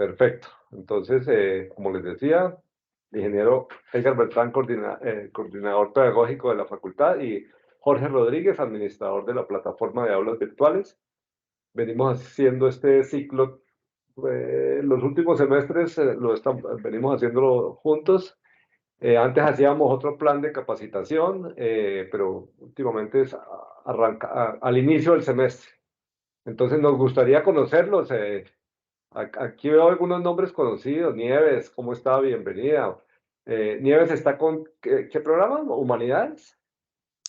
Perfecto. Entonces, como les decía, el ingeniero Edgar Beltrán, coordinador pedagógico de la facultad, y Jorge Rodríguez, administrador de la plataforma de aulas virtuales. Venimos haciendo este ciclo, los últimos semestres venimos haciéndolo juntos. Antes hacíamos otro plan de capacitación, pero últimamente al inicio del semestre. Entonces nos gustaría conocerlos. Aquí veo algunos nombres conocidos. Nieves, ¿cómo está? Bienvenida. Nieves está con, ¿qué programa? ¿Humanidades?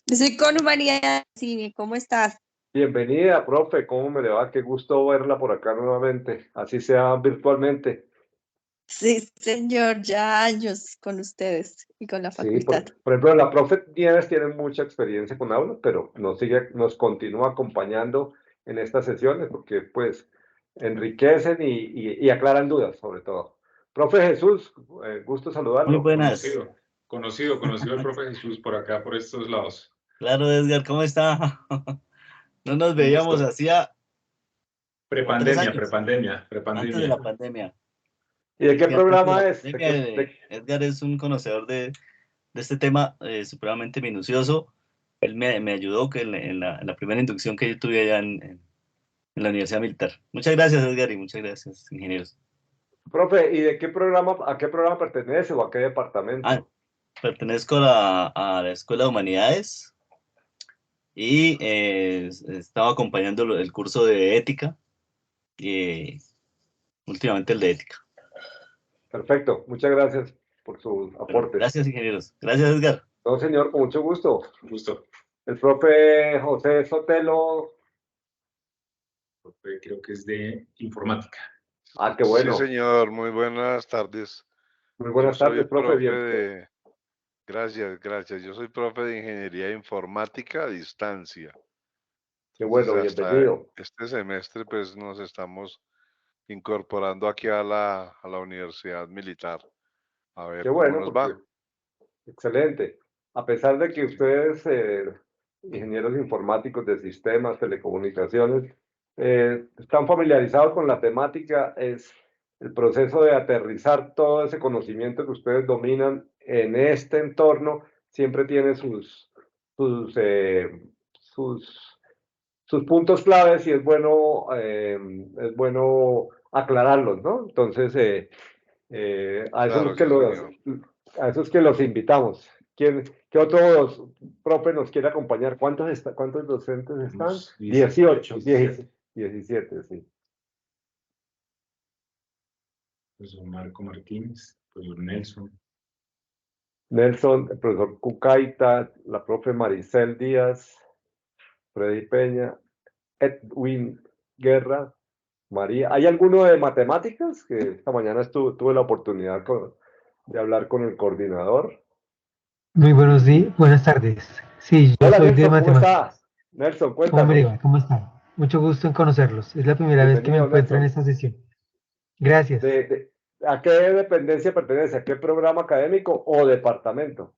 Estoy con Humanidades, sí, ¿cómo estás? Bienvenida, profe, ¿cómo me le va? Qué gusto verla por acá nuevamente, así sea virtualmente. Sí, señor, ya años con ustedes y con la Sí, facultad. por ejemplo, la profe Nieves tiene mucha experiencia con aulas, pero nos continúa acompañando en estas sesiones porque pues enriquecen y aclaran dudas sobre todo. Profe Jesús, gusto Muy saludarlo. buenas. Conocido el profe Jesús por acá, por estos lados. Claro, Edgar, ¿cómo está? No nos Un veíamos gusto. hacía 3 Prepandemia, años, prepandemia, antes de la prepandemia. pandemia. ¿Y de qué Sí, antes de programa la es? pandemia, Edgar es un conocedor de este tema supremamente minucioso. Él me ayudó que en la primera inducción que yo tuve allá en la Universidad Militar. Muchas gracias, Edgar, y muchas gracias, ingenieros. Profe, ¿y de qué programa, a qué programa pertenece o a qué departamento? Pertenezco a la Escuela de Humanidades y estaba acompañando el curso de ética y últimamente el de ética. Perfecto, muchas gracias por sus Bueno, aportes. gracias, ingenieros. Gracias, Edgar. No, señor, con mucho gusto. Un gusto. El profe José Sotelo. Creo que es de informática. Ah, qué bueno. Sí, señor, muy buenas tardes. Muy buenas Yo soy tardes, profe. profe gracias. Yo soy profe de Ingeniería Informática a distancia. Qué bueno, Entonces, hasta bienvenido. este semestre, pues, nos estamos incorporando aquí a la Universidad Militar. A ver Qué cómo bueno, nos porque va. excelente. A pesar de que ustedes, ingenieros informáticos de sistemas, telecomunicaciones, están familiarizados con la temática, es el proceso de aterrizar todo ese conocimiento que ustedes dominan en este entorno, siempre tiene sus, sus puntos claves y es bueno aclararlos, ¿no? Entonces, a eso Claro, es que sí, señor. a eso es que los invitamos. ¿Qué otros profe nos quiere acompañar? ¿Cuántos docentes están? Unos 18, 17. 17, sí. Profesor Marco Martínez, profesor Nelson. Nelson, el profesor Cucaita, la profe Maricel Díaz, Freddy Peña, Edwin Guerra, María. ¿Hay alguno de matemáticas? Que esta mañana tuve la oportunidad de hablar con el coordinador. Muy buenos días, buenas tardes. Sí, yo Hola soy de Nelson, ¿cómo matemáticas. estás? Nelson, ¿Cómo me le cuéntanos. va? ¿Cómo están? Mucho gusto en conocerlos. Es la primera vez que me Bienvenido, encuentro en Nelson. esta sesión. Gracias. ¿A qué dependencia pertenece? ¿A qué programa académico o departamento?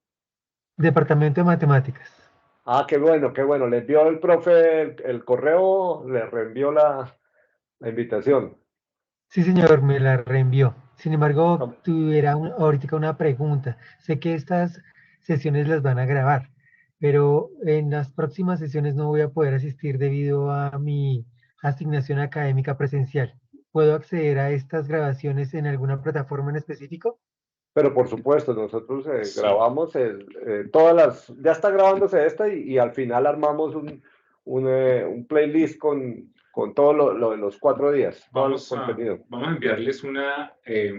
Departamento de Matemáticas. Ah, qué bueno, qué bueno. Le envió el profe el correo, le reenvió la invitación. Sí, señor, me la reenvió. Sin embargo, Ah, tuviera ahorita una pregunta. Sé que estas sesiones las van a grabar, pero en las próximas sesiones no voy a poder asistir debido a mi asignación académica presencial. ¿Puedo acceder a estas grabaciones en alguna plataforma en específico? pero por supuesto, nosotros Sí. grabamos ya está grabándose esta y al final armamos un playlist con todo lo de los 4 días, todo el contenido. Vamos a enviarles un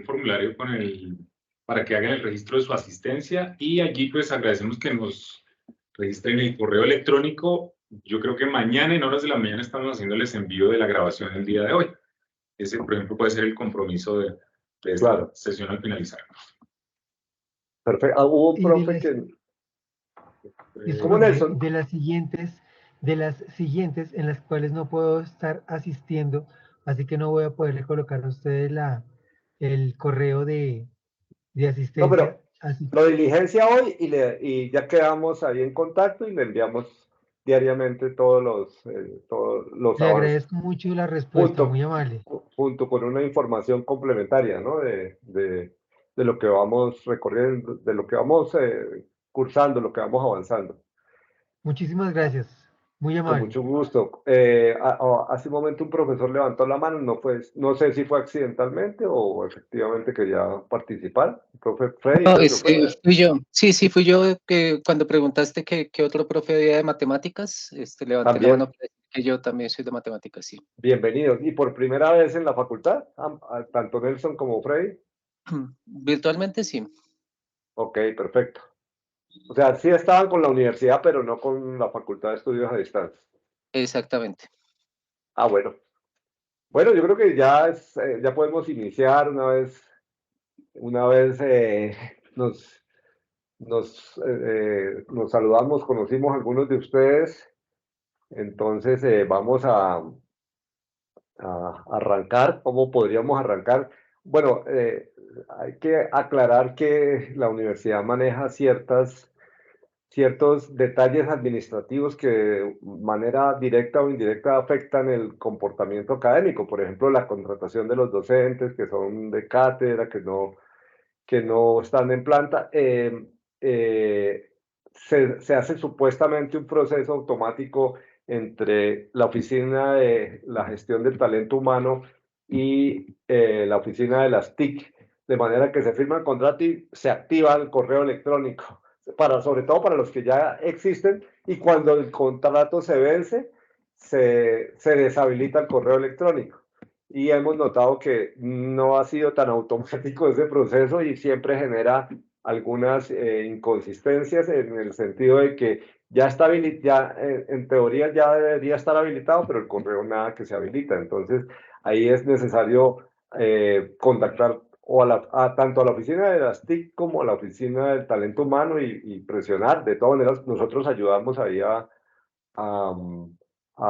formulario para que hagan el registro de su asistencia y allí pues agradecemos que nos registren el correo electrónico. Yo creo que mañana en horas de la mañana estamos haciéndoles envío de la grabación el día de hoy. Ese, por ejemplo, puede ser el compromiso de esta Claro. sesión al finalizar. Perfecto. Hubo un Y de profe las, que... ¿Cómo, discúlpeme, Nelson? de las siguientes en las cuales no puedo estar asistiendo, así que no voy a poderle colocar a ustedes el correo de No, asistencia. pero Así lo diligencia hoy y ya quedamos ahí en contacto y le enviamos diariamente todos los le avances. agradezco mucho la respuesta, Junto, muy amable. junto con una información complementaria, ¿no? De lo que vamos recorriendo, de lo que vamos cursando, lo que vamos avanzando. Muchísimas gracias. Muy Con amable. mucho gusto. Hace un momento un profesor levantó la mano, no sé si fue accidentalmente o efectivamente quería participar. El profe Freddy, No, creo que fue. fui yo. Sí, sí, fui yo que cuando preguntaste qué otro profe había de matemáticas, levanté la mano También, para decir que yo también soy de matemáticas, sí. bienvenidos. Y por primera vez en la facultad, tanto Nelson como Freddy. Virtualmente sí, Ok, perfecto. O sea, sí estaban con la universidad, pero no con la Facultad de Estudios a Distancia. exactamente. Ah, bueno. Bueno, yo creo que ya, ya podemos iniciar una vez nos saludamos, conocimos a algunos de ustedes, entonces vamos a arrancar. ¿Cómo podríamos arrancar? Bueno, hay que aclarar que la universidad maneja ciertos detalles administrativos que de manera directa o indirecta afectan el comportamiento académico. Por ejemplo, la contratación de los docentes que son de cátedra, que no están en planta. Se hace supuestamente un proceso automático entre la Oficina de la Gestión del Talento Humano y la Oficina de las TIC, de manera que se firma el contrato y se activa el correo electrónico, sobre todo para los que ya existen, y cuando el contrato se vence, se deshabilita el correo electrónico. Y hemos notado que no ha sido tan automático ese proceso y siempre genera algunas inconsistencias en el sentido de que ya está en teoría ya debería estar habilitado, pero el correo nada que se habilita. Entonces, ahí es necesario contactar tanto a la oficina de las TIC como a la oficina del talento humano y presionar. De todas maneras, nosotros ayudamos ahí a, a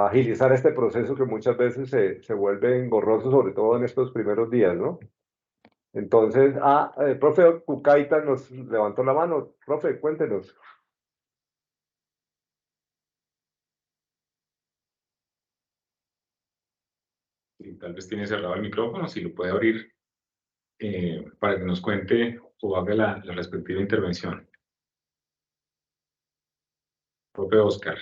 agilizar este proceso que muchas veces se vuelve engorroso, sobre todo en estos primeros días, ¿no? Entonces, el profe Cucaita nos levantó la mano. Profe, cuéntenos. Sí, tal vez tiene cerrado el micrófono, si lo puede abrir para que nos cuente o haga la respectiva intervención. Profe Oscar.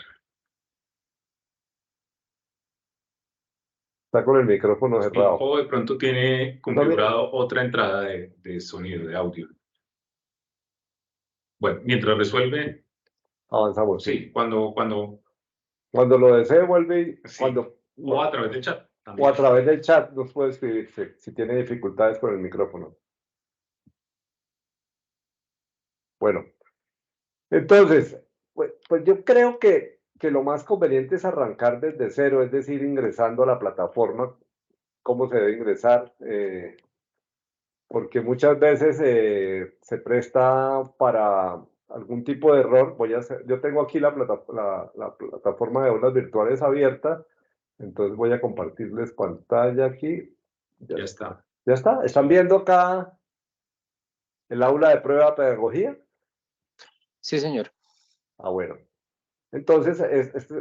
Está con el micrófono Sí, cerrado. o de pronto tiene configurado otra entrada de sonido, de audio. Bueno, mientras resuelve, Avanzamos. sí, cuando Cuando lo desee, vuelve y sí, cuando, o a través del chat o también. a través del chat nos puede escribir si tiene dificultades con el micrófono. Bueno, entonces, pues yo creo que lo más conveniente es arrancar desde cero, es decir, ingresando a la plataforma, cómo se debe ingresar, porque muchas veces se presta para algún tipo de error. Yo tengo aquí la plataforma de aulas virtuales abierta, entonces voy a compartirles pantalla aquí. Ya está. ¿Ya está? ¿Están viendo acá el aula de prueba de pedagogía? Sí, señor. Ah, bueno. Entonces,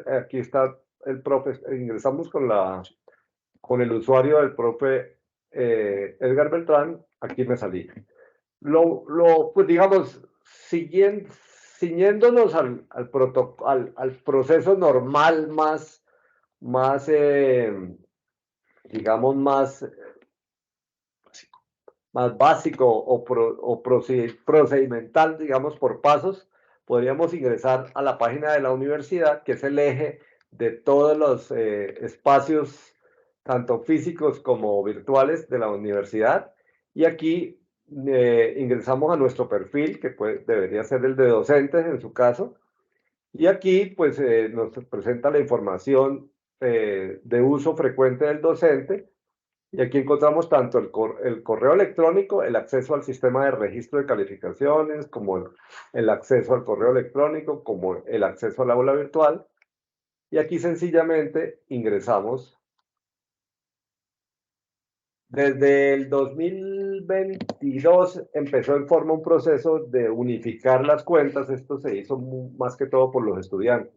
aquí está el profe. Ingresamos con el usuario del profe Edgar Beltrán. Aquí me salí. Pues digamos, ciñéndonos al proceso normal, más digamos, más básico o procedimental, digamos, por pasos, podríamos ingresar a la página de la universidad, que es el eje de todos los espacios, tanto físicos como virtuales de la universidad. Y aquí ingresamos a nuestro perfil, que debería ser el de docentes en su caso. Y aquí pues nos presenta la información de uso frecuente del docente. Y aquí encontramos tanto el correo electrónico, el acceso al sistema de registro de calificaciones, como el acceso al correo electrónico, como el acceso al aula virtual. Y aquí sencillamente ingresamos. Desde el 2022 empezó en forma un proceso de unificar las cuentas. Esto se hizo más que todo por los estudiantes,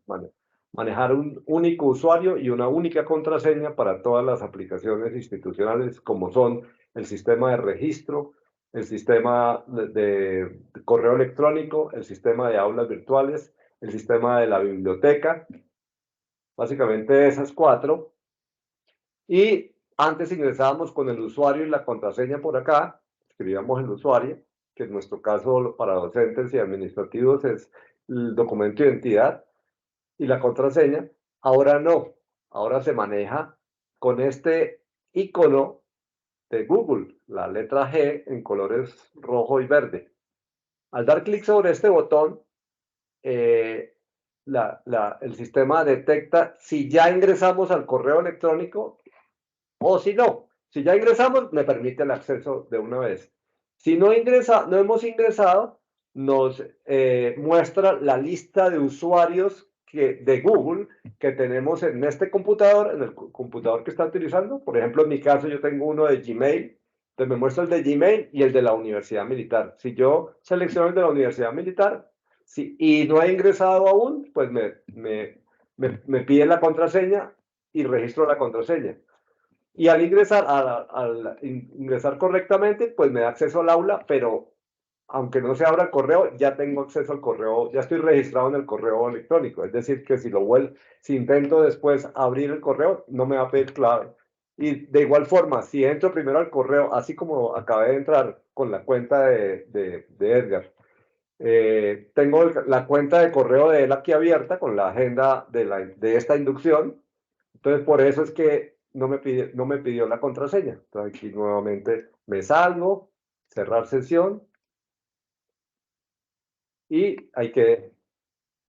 manejar un único usuario y una única contraseña para todas las aplicaciones institucionales, como son el sistema de registro, el sistema de correo electrónico, el sistema de aulas virtuales, el sistema de la biblioteca, básicamente esas 4. Y antes ingresábamos con el usuario y la contraseña por acá, escribíamos el usuario, que en nuestro caso para docentes y administrativos es el documento de identidad, y la contraseña. Ahora no, ahora se maneja con este icono de Google, la letra G en colores rojo y verde. Al dar clic sobre este botón, el sistema detecta si ya ingresamos al correo electrónico o si no. Si ya ingresamos, me permite el acceso de una vez. Si no hemos ingresado, nos muestra la lista de usuarios de Google que tenemos en este computador, en el computador que está utilizando. Por ejemplo, en mi caso yo tengo uno de Gmail, entonces me muestra el de Gmail y el de la Universidad Militar. Si yo selecciono el de la Universidad Militar y no he ingresado aún, pues me pide la contraseña y registro la contraseña. Y al ingresar correctamente, pues me da acceso al aula, pero aunque no se abra el correo, ya tengo acceso al correo, ya estoy registrado en el correo electrónico. Es decir, que si intento después abrir el correo, no me va a pedir clave. Y de igual forma, si entro primero al correo, así como acabé de entrar con la cuenta de Edgar, tengo la cuenta de correo de él aquí abierta con la agenda de esta inducción. Entonces, por eso es que no me pidió la contraseña. Entonces, aquí nuevamente me salgo, cerrar sesión. Y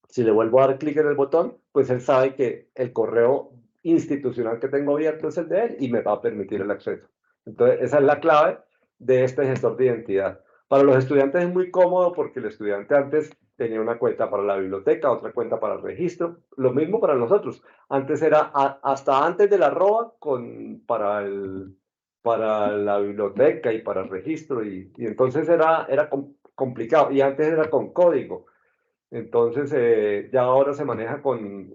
si le vuelvo a dar clic en el botón, pues él sabe que el correo institucional que tengo abierto es el de él y me va a permitir el acceso. Entonces, esa es la clave de este gestor de identidad. Para los estudiantes es muy cómodo porque el estudiante antes tenía una cuenta para la biblioteca, otra cuenta para el registro. Lo mismo para nosotros. Antes era hasta antes de la arroba para la biblioteca y para el registro. Y entonces era complicado. Y antes era con código. Entonces, ya ahora se maneja con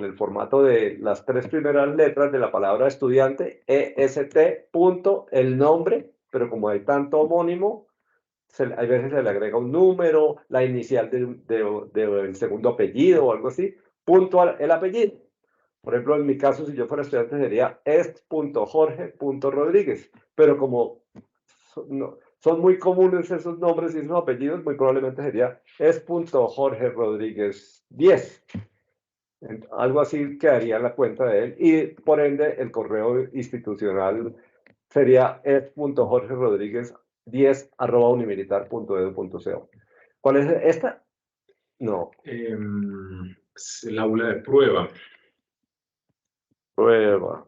el formato de las 3 primeras letras de la palabra estudiante, EST, punto, el nombre, pero como hay tanto homónimo, hay veces se le agrega un número, la inicial del segundo apellido o algo así, punto el apellido. Por ejemplo, en mi caso, si yo fuera estudiante, sería est.jorge.rodríguez, pero como son muy comunes esos nombres y esos apellidos, muy probablemente sería est.jorge Rodríguez 10. Algo así quedaría en la cuenta de él y por ende el correo institucional sería est.jorgerodríguez10@unimilitar.edu.co. ¿Cuál es esta? No. Es el aula de prueba. Prueba.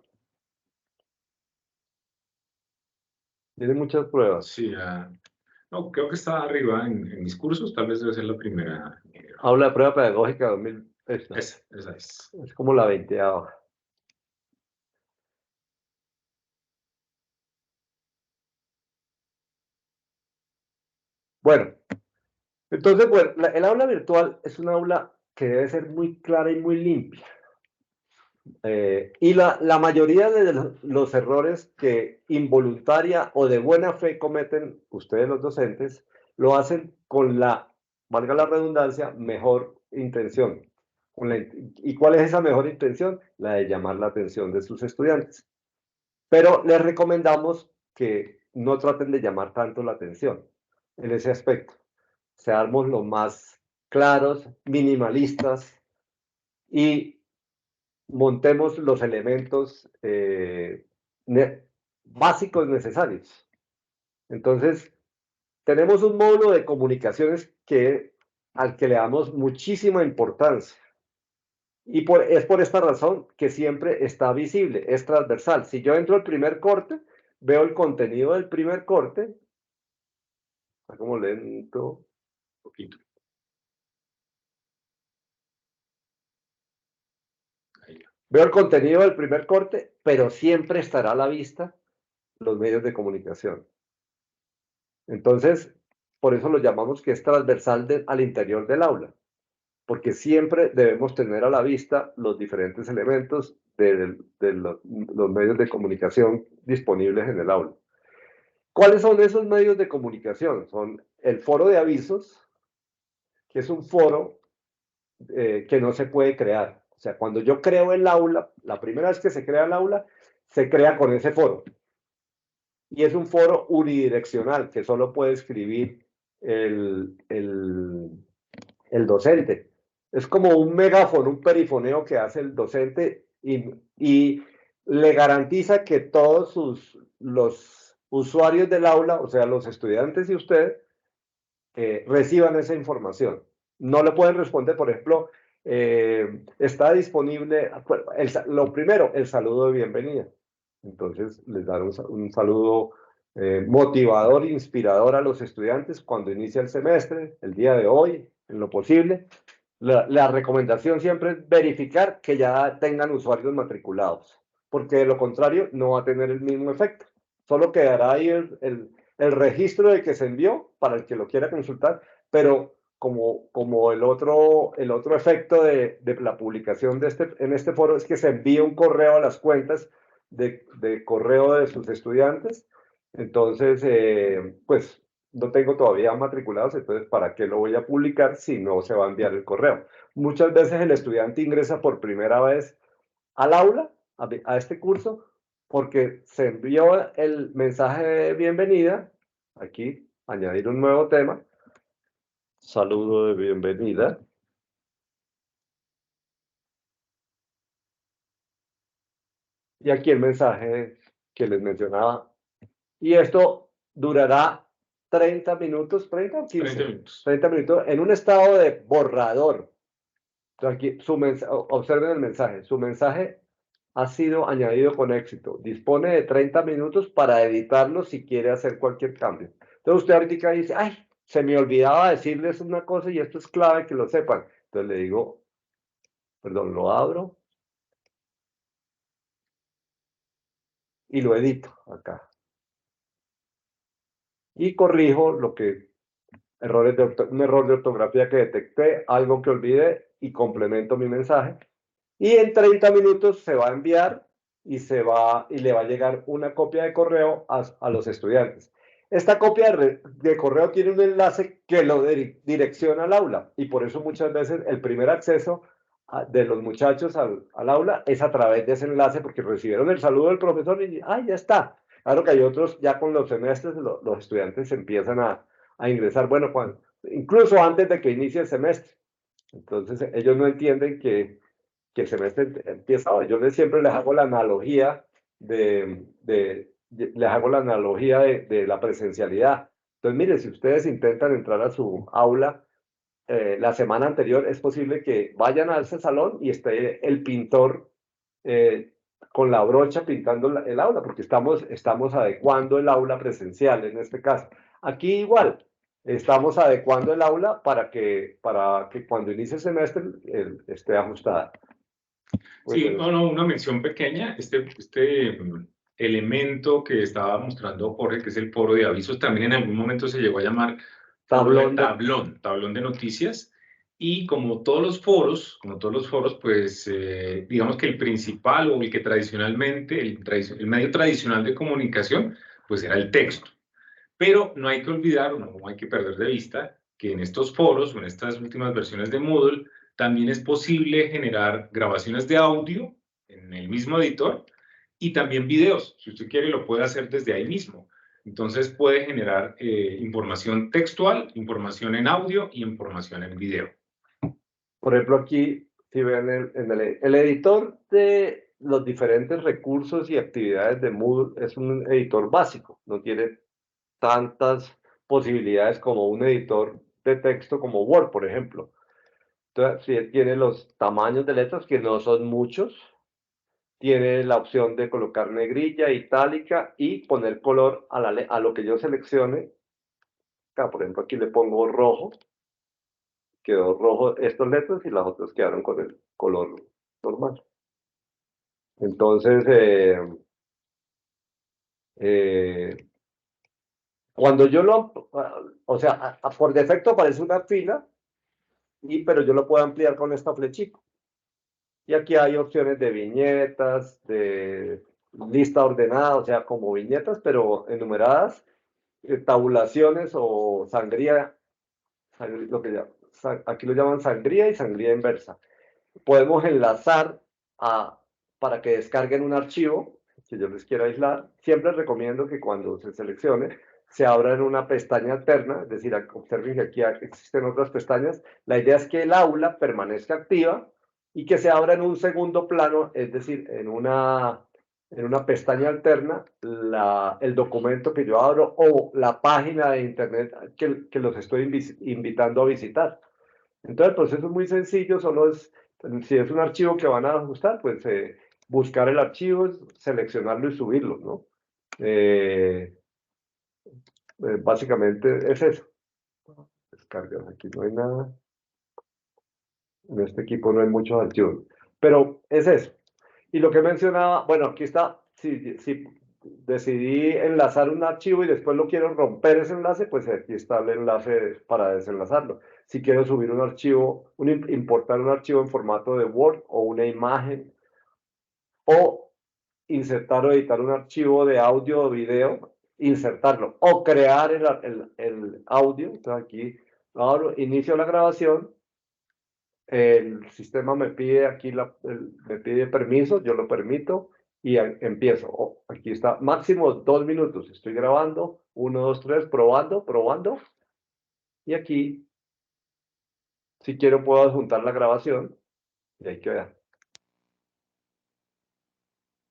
Tiene muchas pruebas. Sí, no, creo que está arriba en mis cursos, tal vez debe ser la primera. Aula de prueba pedagógica 2000. Esa es. Es como la 20ª. Bueno, entonces, pues, el aula virtual es un aula que debe ser muy clara y muy limpia. Y la mayoría de los errores que involuntaria o de buena fe cometen ustedes los docentes, lo hacen con valga la redundancia, mejor intención. ¿Y cuál es esa mejor intención? La de llamar la atención de sus estudiantes. Pero les recomendamos que no traten de llamar tanto la atención en ese aspecto. Seamos lo más claros, minimalistas y montemos los elementos básicos necesarios. Entonces, tenemos un módulo de comunicaciones al que le damos muchísima importancia. Y es por esta razón que siempre está visible, es transversal. Si yo entro al primer corte, veo el contenido del primer corte. Está como lento. Poquito. Veo el contenido del primer corte, pero siempre estará a la vista los medios de comunicación. Entonces, por eso lo llamamos que es transversal al interior del aula. porque siempre debemos tener a la vista los diferentes elementos de los medios de comunicación disponibles en el aula. ¿Cuáles son esos medios de comunicación? Son el foro de avisos, que es un foro que no se puede crear. O sea, cuando yo creo el aula, la primera vez que se crea el aula, se crea con ese foro. Y es un foro unidireccional que solo puede escribir el docente. Es como un megáfono, un perifoneo que hace el docente y le garantiza que todos los usuarios del aula, o sea, los estudiantes y usted, reciban esa información. No le pueden responder, por ejemplo, está disponible, lo primero, el saludo de bienvenida. Entonces, les dan un saludo motivador, inspirador a los estudiantes cuando inicia el semestre, el día de hoy, en lo posible. La recomendación siempre es verificar que ya tengan usuarios matriculados, porque de lo contrario no va a tener el mismo efecto. Solo quedará ahí el registro de que se envió para el que lo quiera consultar, pero como el otro efecto de la publicación en este foro es que se envía un correo a las cuentas de correo de sus estudiantes. Entonces, pues no tengo todavía matriculados, entonces ¿para qué lo voy a publicar si no se va a enviar el correo? Muchas veces el estudiante ingresa por primera vez al aula, a este curso, porque se envió el mensaje de bienvenida, aquí añadir un nuevo tema, saludo de bienvenida. Y aquí el mensaje que les mencionaba. Y esto durará 30 minutos, 30 o 15. 30 minutos. 30 minutos en un estado de borrador. Aquí, observen el mensaje. Su mensaje ha sido añadido con éxito. Dispone de 30 minutos para editarlo si quiere hacer cualquier cambio. Entonces usted ahorita dice, ay, se me olvidaba decirles una cosa y esto es clave que lo sepan. Entonces le digo, perdón, lo abro y lo edito acá. Y corrijo lo que, un error de ortografía que detecté, algo que olvidé y complemento mi mensaje. Y en 30 minutos se va a enviar y le va a llegar una copia de correo a los estudiantes. Esta copia de correo tiene un enlace que lo direcciona al aula y por eso muchas veces el primer acceso de los muchachos al aula es a través de ese enlace porque recibieron el saludo del profesor y ya está. Claro que hay otros, ya con los semestres, los estudiantes empiezan a ingresar, bueno, incluso antes de que inicie el semestre. Entonces ellos no entienden que el semestre empieza hoy. Yo siempre les hago la analogía de la presencialidad. Entonces, mire, si ustedes intentan entrar a su aula la semana anterior, es posible que vayan a ese salón y esté el pintor con la brocha pintando el aula, porque estamos adecuando el aula presencial en este caso. Aquí igual, estamos adecuando el aula para que cuando inicie el semestre esté ajustada. Sí, una mención pequeña, este elemento que estaba mostrando Jorge, que es el foro de avisos, también en algún momento se llegó a llamar tablón de noticias, y como todos los foros, pues digamos que el principal o el que tradicionalmente, el medio tradicional de comunicación, pues era el texto. Pero no hay que olvidar, o no hay que perder de vista, que en estos foros o en estas últimas versiones de Moodle, también es posible generar grabaciones de audio en el mismo editor y también videos. Si usted quiere, lo puede hacer desde ahí mismo. Entonces puede generar información textual, información en audio y información en video. Por ejemplo, aquí, si ven el editor de los diferentes recursos y actividades de Moodle es un editor básico, no tiene tantas posibilidades como un editor de texto como Word, por ejemplo. Entonces, si tiene los tamaños de letras, que no son muchos, tiene la opción de colocar negrilla, itálica y poner color a lo que yo seleccione. Acá, por ejemplo, aquí le pongo rojo. Quedó rojo estas letras y las otras quedaron con el color normal. Entonces, cuando yo o sea, por defecto aparece una fila pero yo lo puedo ampliar con esta flechita. Y aquí hay opciones de viñetas, de lista ordenada, o sea, como viñetas, pero enumeradas, tabulaciones o sangría, lo que aquí lo llaman sangría y sangría inversa. Podemos enlazar para que descarguen un archivo que yo les quiera aislar. Siempre recomiendo que cuando se seleccione, se abra en una pestaña alterna, es decir, observen que aquí existen otras pestañas. La idea es que el aula permanezca activa y que se abra en un segundo plano, es decir, en una pestaña alterna, el documento que yo abro o la página de internet que los estoy invitando a visitar. Entonces, el proceso es muy sencillo, solo es, si es un archivo que van a ajustar, pues buscar el archivo, seleccionarlo y subirlo, ¿no? Básicamente es eso. Descargas, aquí no hay nada. En este equipo no hay muchos archivos, pero es eso. Y lo que mencionaba, bueno, aquí está, si decidí enlazar un archivo y después lo quiero romper ese enlace, pues aquí está el enlace para desenlazarlo. Si quiero subir un archivo, importar un archivo en formato de Word o una imagen, o insertar o editar un archivo de audio o video, insertarlo, o crear el audio. Entonces aquí abro, inicio la grabación. El sistema me pide aquí, me pide permiso, yo lo permito y empiezo. Oh, aquí está, máximo 2 minutos. Estoy grabando, 1, 2, 3, probando. Y aquí, si quiero, puedo adjuntar la grabación y ahí queda.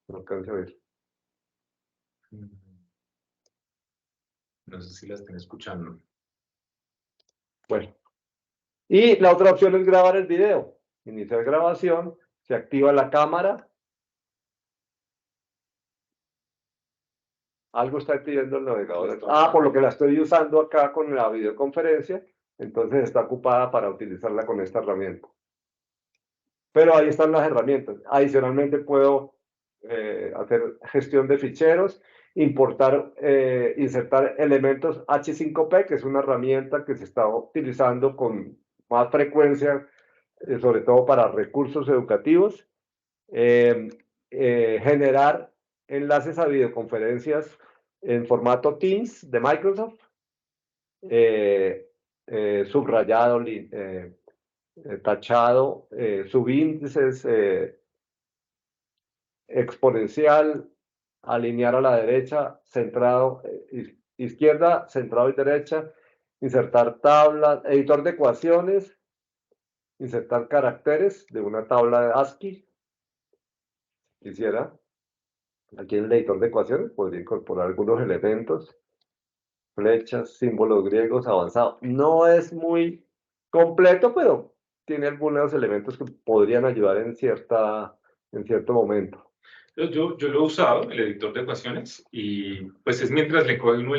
No alcanzo a ver. No sé si la están escuchando. Bueno, y la otra opción es grabar el video. Iniciar grabación, se activa la cámara. Algo está pidiendo el navegador. Por lo que la estoy usando acá con la videoconferencia, entonces está ocupada para utilizarla con esta herramienta. Pero ahí están las herramientas. Adicionalmente puedo hacer gestión de ficheros, importar, insertar elementos H5P, que es una herramienta que se está utilizando con más frecuencia, sobre todo para recursos educativos. Generar enlaces a videoconferencias en formato Teams de Microsoft, subrayado, tachado, subíndices, exponencial, alinear a la derecha, centrado, izquierda, centrado y derecha, insertar tablas, editor de ecuaciones, insertar caracteres de una tabla de ASCII. Quisiera, aquí en el editor de ecuaciones, podría incorporar algunos elementos, flechas, símbolos griegos avanzados. No es muy completo, pero tiene algunos elementos que podrían ayudar en cierto momento. Yo lo he usado, el editor de ecuaciones, y pues es mientras le coge uno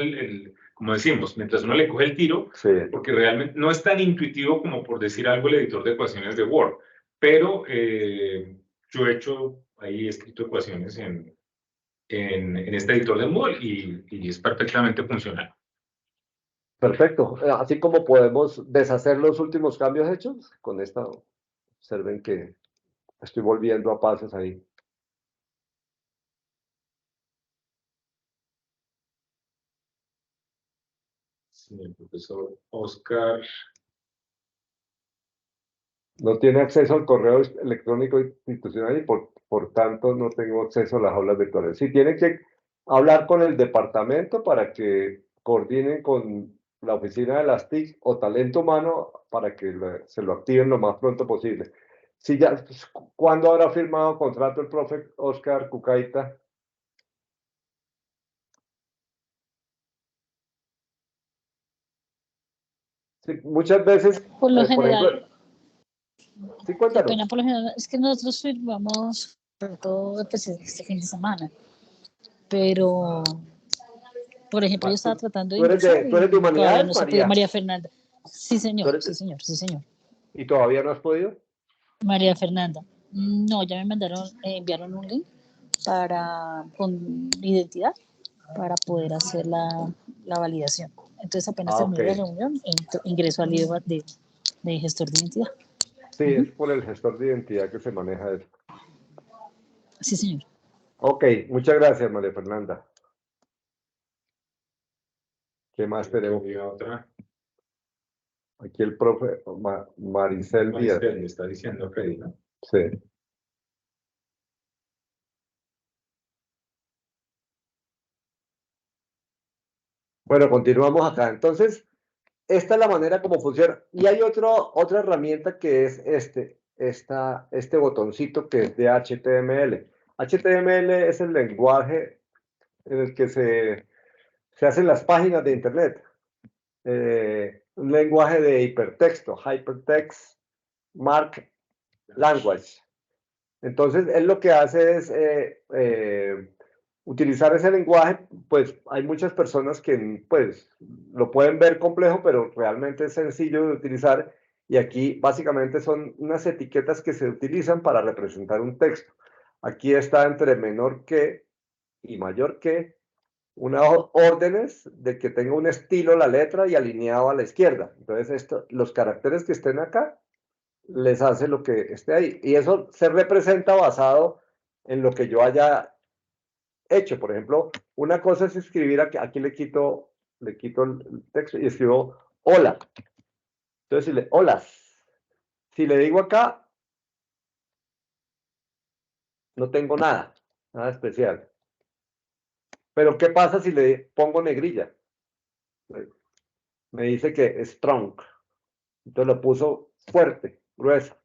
como decimos, mientras uno le coge el tiro, Sí. porque realmente no es tan intuitivo como por decir algo el editor de ecuaciones de Word, pero yo he escrito ecuaciones en este editor de Moodle y es perfectamente funcional. Perfecto. Así como podemos deshacer los últimos cambios hechos, con esta, observen que estoy volviendo a pasos ahí. Sí, el profesor Oscar. No tiene acceso al correo electrónico institucional y por tanto no tengo acceso a las aulas virtuales. Sí, tiene que hablar con el departamento para que coordinen con la oficina de las TIC o talento humano para que se lo activen lo más pronto posible. Si ya, ¿cuándo habrá firmado contrato el profe Oscar Cucaita? Sí, muchas veces, Por lo por general, ejemplo, sí, qué cuéntanos. pena, por lo general, es que nosotros firmamos sobre todo pues, este fin de semana, pero, por ejemplo, yo estaba tratando de ¿Tú eres ingresar de y todavía humanidades, no se podía. María? María Fernanda. Sí, señor, ¿Tú sí, eres señor, sí, señor. ¿Y todavía no has podido? María Fernanda. No, ya me mandaron, enviaron un link con identidad para poder hacer la validación. Entonces apenas termine la reunión, ingreso al IVA de de gestor de identidad. Sí, es por el gestor de identidad que se maneja eso. Sí, señor. Ok, muchas gracias, María Fernanda. ¿Qué más tenemos? Diga otra. Aquí el profe Maricel Díaz. Maricel, le está diciendo que diga. Sí. Bueno, continuamos acá. Entonces, esta es la manera como funciona. Y hay otra herramienta que es este botoncito que es de HTML. HTML es el lenguaje en el que se hacen las páginas de Internet. Un lenguaje de hipertexto, Hypertext Mark Language. Entonces, él lo que hace es utilizar ese lenguaje. Pues hay muchas personas que pues lo pueden ver complejo, pero realmente es sencillo de utilizar. Y aquí básicamente son unas etiquetas que se utilizan para representar un texto. Aquí está entre menor que y mayor que, unas órdenes de que tenga un estilo la letra y alineado a la izquierda. Entonces, los caracteres que estén acá les hace lo que esté ahí. Y eso se representa basado en lo que yo haya hecho. Por ejemplo, una cosa es escribir aquí le quito el texto y escribo hola. Entonces, holas. Si le digo acá, no tengo nada especial. Pero ¿qué pasa si le pongo negrilla? Me dice que es strong. Entonces lo puso fuerte, grueso.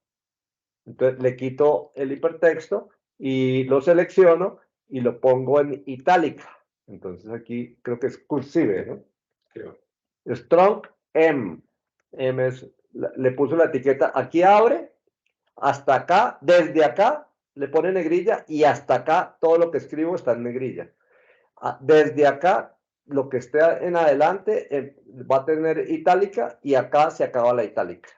Entonces le quito el hipertexto y lo selecciono y lo pongo en itálica. Entonces aquí creo que es cursive, ¿no? Creo. Strong M. M es, le puso la etiqueta, aquí abre, hasta acá, desde acá le pone negrilla y hasta acá todo lo que escribo está en negrilla. Desde acá, lo que esté en adelante va a tener itálica y acá se acaba la itálica.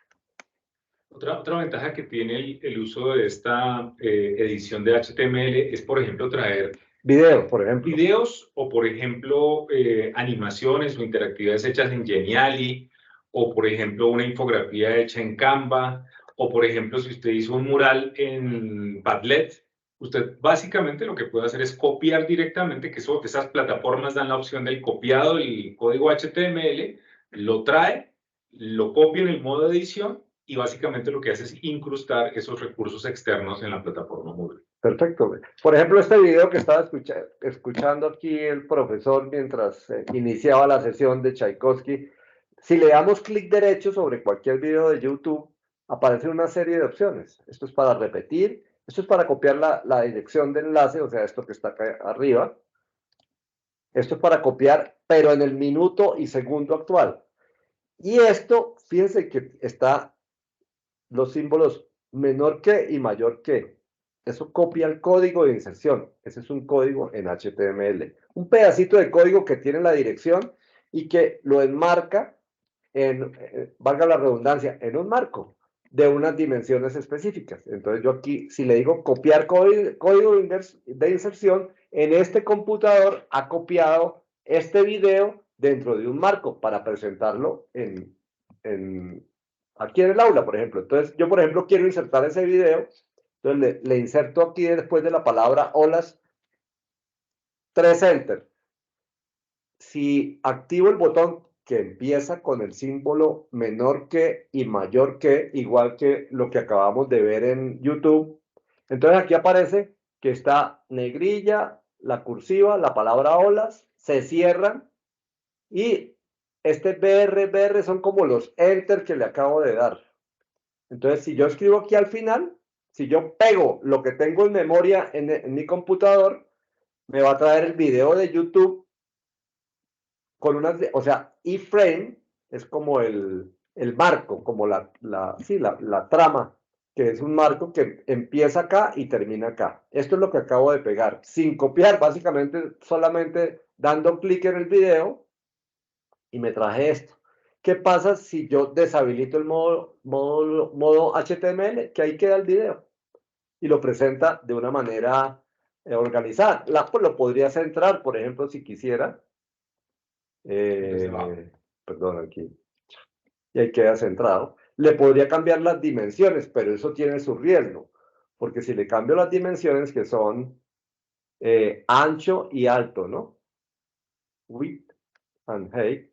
Otra ventaja que tiene el uso de esta edición de HTML es, por ejemplo, traer videos, por ejemplo. Videos o, por ejemplo, animaciones o interactividades hechas en Geniali, o, por ejemplo, una infografía hecha en Canva, o, por ejemplo, si usted hizo un mural en Padlet, usted básicamente lo que puede hacer es copiar directamente, que esas plataformas dan la opción del copiado del código HTML, lo trae, lo copia en el modo de edición y básicamente lo que hace es incrustar esos recursos externos en la plataforma Moodle. Perfecto. Por ejemplo, este video que estaba escuchando aquí el profesor mientras iniciaba la sesión de Tchaikovsky, si le damos clic derecho sobre cualquier video de YouTube, aparece una serie de opciones. Esto es para repetir, esto es para copiar la dirección de enlace, o sea, esto que está acá arriba. Esto es para copiar, pero en el minuto y segundo actual. Y esto, fíjense que está los símbolos menor que y mayor que. Eso copia el código de inserción. Ese es un código en HTML. Un pedacito de código que tiene la dirección y que lo enmarca valga la redundancia, en un marco de unas dimensiones específicas. Entonces yo aquí, si le digo copiar código de inserción, en este computador ha copiado este video dentro de un marco para presentarlo aquí en el aula, por ejemplo. Entonces yo, por ejemplo, quiero insertar ese video. Entonces le inserto aquí después de la palabra holas 3 enter. Si activo el botón que empieza con el símbolo menor que y mayor que, igual que lo que acabamos de ver en YouTube, entonces aquí aparece que está negrilla, la cursiva, la palabra olas, se cierran y este BR son como los enter que le acabo de dar. Entonces, si yo escribo aquí al final, si yo pego lo que tengo en memoria en mi computador, me va a traer el video de YouTube con unas, o sea, iframe es como el marco, como la trama, que es un marco que empieza acá y termina acá. Esto es lo que acabo de pegar, sin copiar, básicamente solamente dando clic en el video y me traje esto. ¿Qué pasa si yo deshabilito el modo HTML? Que ahí queda el video y lo presenta de una manera organizada. Pues lo podría centrar, por ejemplo, si quisiera. Perdón, aquí. Y ahí queda centrado. le podría cambiar las dimensiones, pero eso tiene su riesgo, porque si le cambio las dimensiones que son ancho y alto, ¿no? Width and height.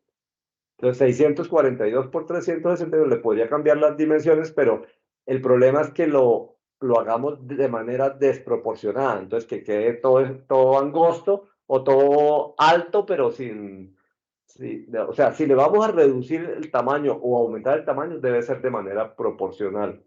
Entonces 642 por 362 le podría cambiar las dimensiones, pero el problema es que lo hagamos de manera desproporcionada. Entonces que quede todo angosto o todo alto, pero sin... o sea, si le vamos a reducir el tamaño o aumentar el tamaño, debe ser de manera proporcional.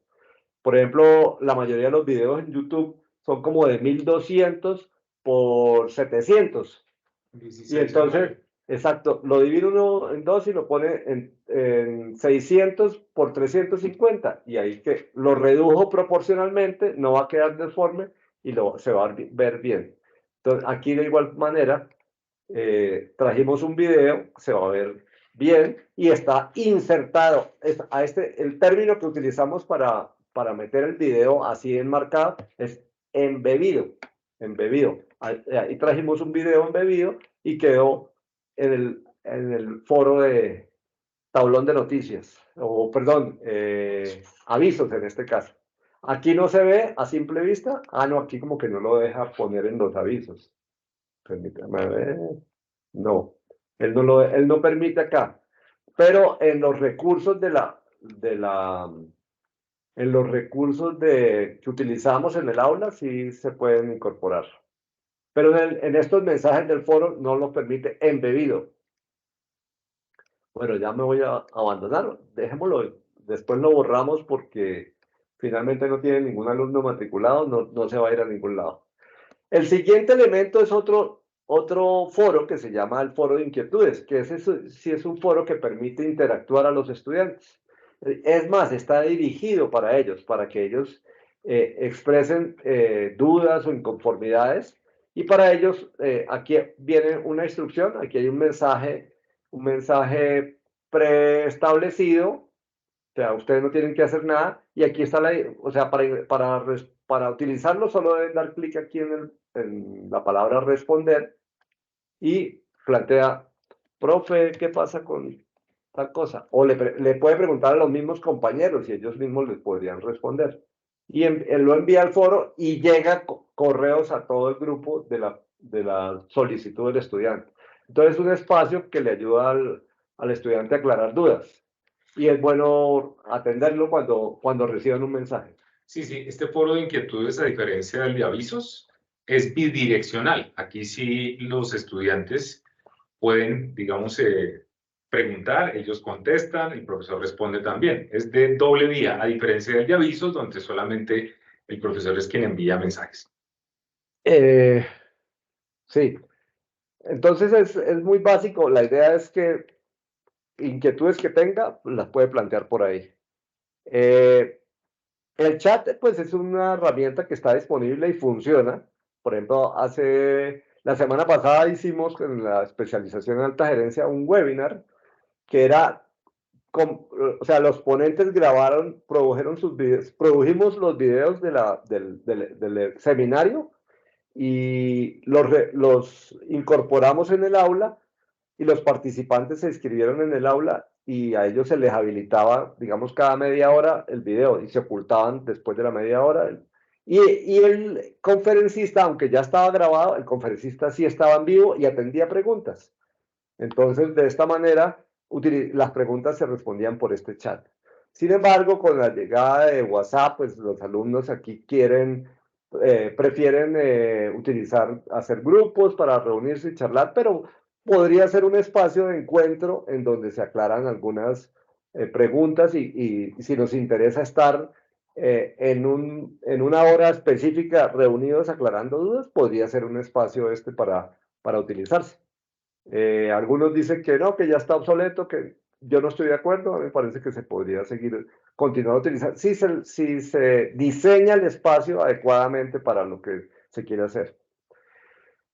Por ejemplo, la mayoría de los videos en YouTube son como de 1200 por 700. 16 Y entonces, exacto, lo divide uno en dos y lo pone en 600 por 350. Y ahí que lo redujo proporcionalmente, no va a quedar deforme y se va a ver bien. Entonces, aquí de igual manera, trajimos un video, se va a ver bien y está insertado. El término que utilizamos para meter el video así enmarcado es embebido. Ahí trajimos un video embebido y quedó en el foro de tablón de noticias, o perdón, avisos en este caso. Aquí no se ve a simple vista. No, aquí como que no lo deja poner en los avisos. Permítame ver. No, él no permite acá. Pero en los recursos en los recursos que utilizamos en el aula sí se pueden incorporar. Pero en estos mensajes del foro no lo permite embebido. Bueno, ya me voy a abandonar. Dejémoslo. Después lo borramos porque finalmente no tiene ningún alumno matriculado, no se va a ir a ningún lado. El siguiente elemento es otro foro que se llama el foro de inquietudes, que sí es un foro que permite interactuar a los estudiantes. Es más, está dirigido para ellos, para que ellos expresen dudas o inconformidades. Y para ellos, aquí viene una instrucción, aquí hay un mensaje preestablecido. O sea, ustedes no tienen que hacer nada. Y aquí está o sea, para utilizarlo solo deben dar clic aquí en la palabra responder y plantea, profe, ¿qué pasa con tal cosa? O le puede preguntar a los mismos compañeros y ellos mismos les podrían responder. Y él lo envía al foro y llega correos a todo el grupo de la solicitud del estudiante. Entonces es un espacio que le ayuda al estudiante a aclarar dudas. Y es bueno atenderlo cuando reciban un mensaje. Sí, este foro de inquietudes, a diferencia del de avisos, es bidireccional. Aquí sí los estudiantes pueden, digamos, preguntar, ellos contestan, el profesor responde también. Es de doble vía, a diferencia del de avisos, donde solamente el profesor es quien envía mensajes. Sí. Entonces es muy básico. La idea es que inquietudes que tenga, las puede plantear por ahí. El chat, pues, es una herramienta que está disponible y funciona. Por ejemplo, la semana pasada hicimos en la especialización en alta gerencia un webinar que era, o sea, los ponentes produjeron sus videos, produjimos los videos del seminario y los incorporamos en el aula y los participantes se inscribieron en el aula y a ellos se les habilitaba, digamos, cada media hora el video y se ocultaban después de la media hora. Y el conferencista, aunque ya estaba grabado, el conferencista sí estaba en vivo y atendía preguntas. Entonces, de esta manera, las preguntas se respondían por este chat. Sin embargo, con la llegada de WhatsApp, pues los alumnos aquí prefieren hacer grupos para reunirse y charlar, pero podría ser un espacio de encuentro en donde se aclaran algunas preguntas y si nos interesa estar en una hora específica reunidos aclarando dudas, podría ser un espacio para utilizarse. Algunos dicen que no, que ya está obsoleto, que yo no estoy de acuerdo. Me parece que se podría continuar utilizando, si se diseña el espacio adecuadamente para lo que se quiere hacer.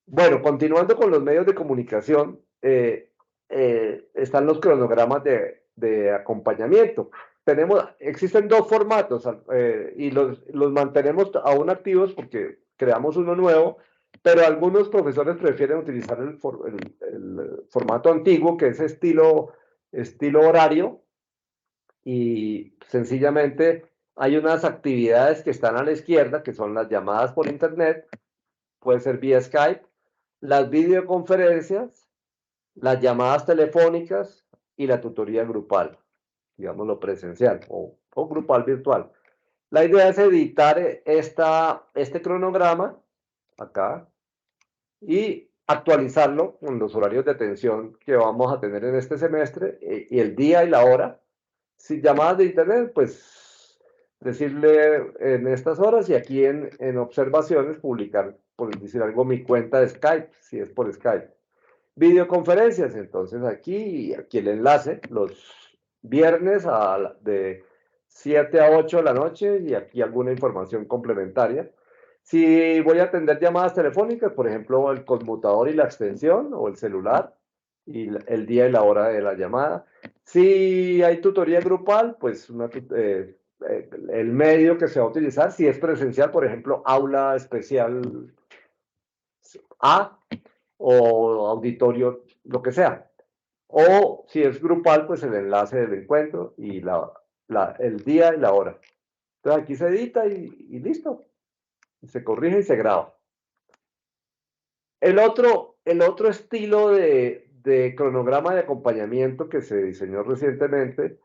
Bueno, continuando con los medios de comunicación, están los cronogramas de acompañamiento. Existen dos formatos y los mantenemos aún activos porque creamos uno nuevo, pero algunos profesores prefieren utilizar el formato antiguo, que es estilo horario, y sencillamente hay unas actividades que están a la izquierda, que son las llamadas por internet, puede ser vía Skype, las videoconferencias, las llamadas telefónicas y la tutoría grupal, digámoslo presencial o grupal virtual. La idea es editar este cronograma acá y actualizarlo con los horarios de atención que vamos a tener en este semestre y el día y la hora. Si llamadas de internet, pues decirle en estas horas y aquí en observaciones publicar, por decir algo, mi cuenta de Skype, si es por Skype. Videoconferencias, entonces aquí el enlace, los viernes de 7 a 8 de la noche y aquí alguna información complementaria. Si voy a atender llamadas telefónicas, por ejemplo, el conmutador y la extensión o el celular y el día y la hora de la llamada. Si hay tutoría grupal, pues el medio que se va a utilizar, si es presencial, por ejemplo, aula especial A o auditorio, lo que sea. O si es grupal, pues el enlace del encuentro y el día y la hora. Entonces aquí se edita y listo. Se corrige y se graba. El otro estilo de cronograma de acompañamiento que se diseñó recientemente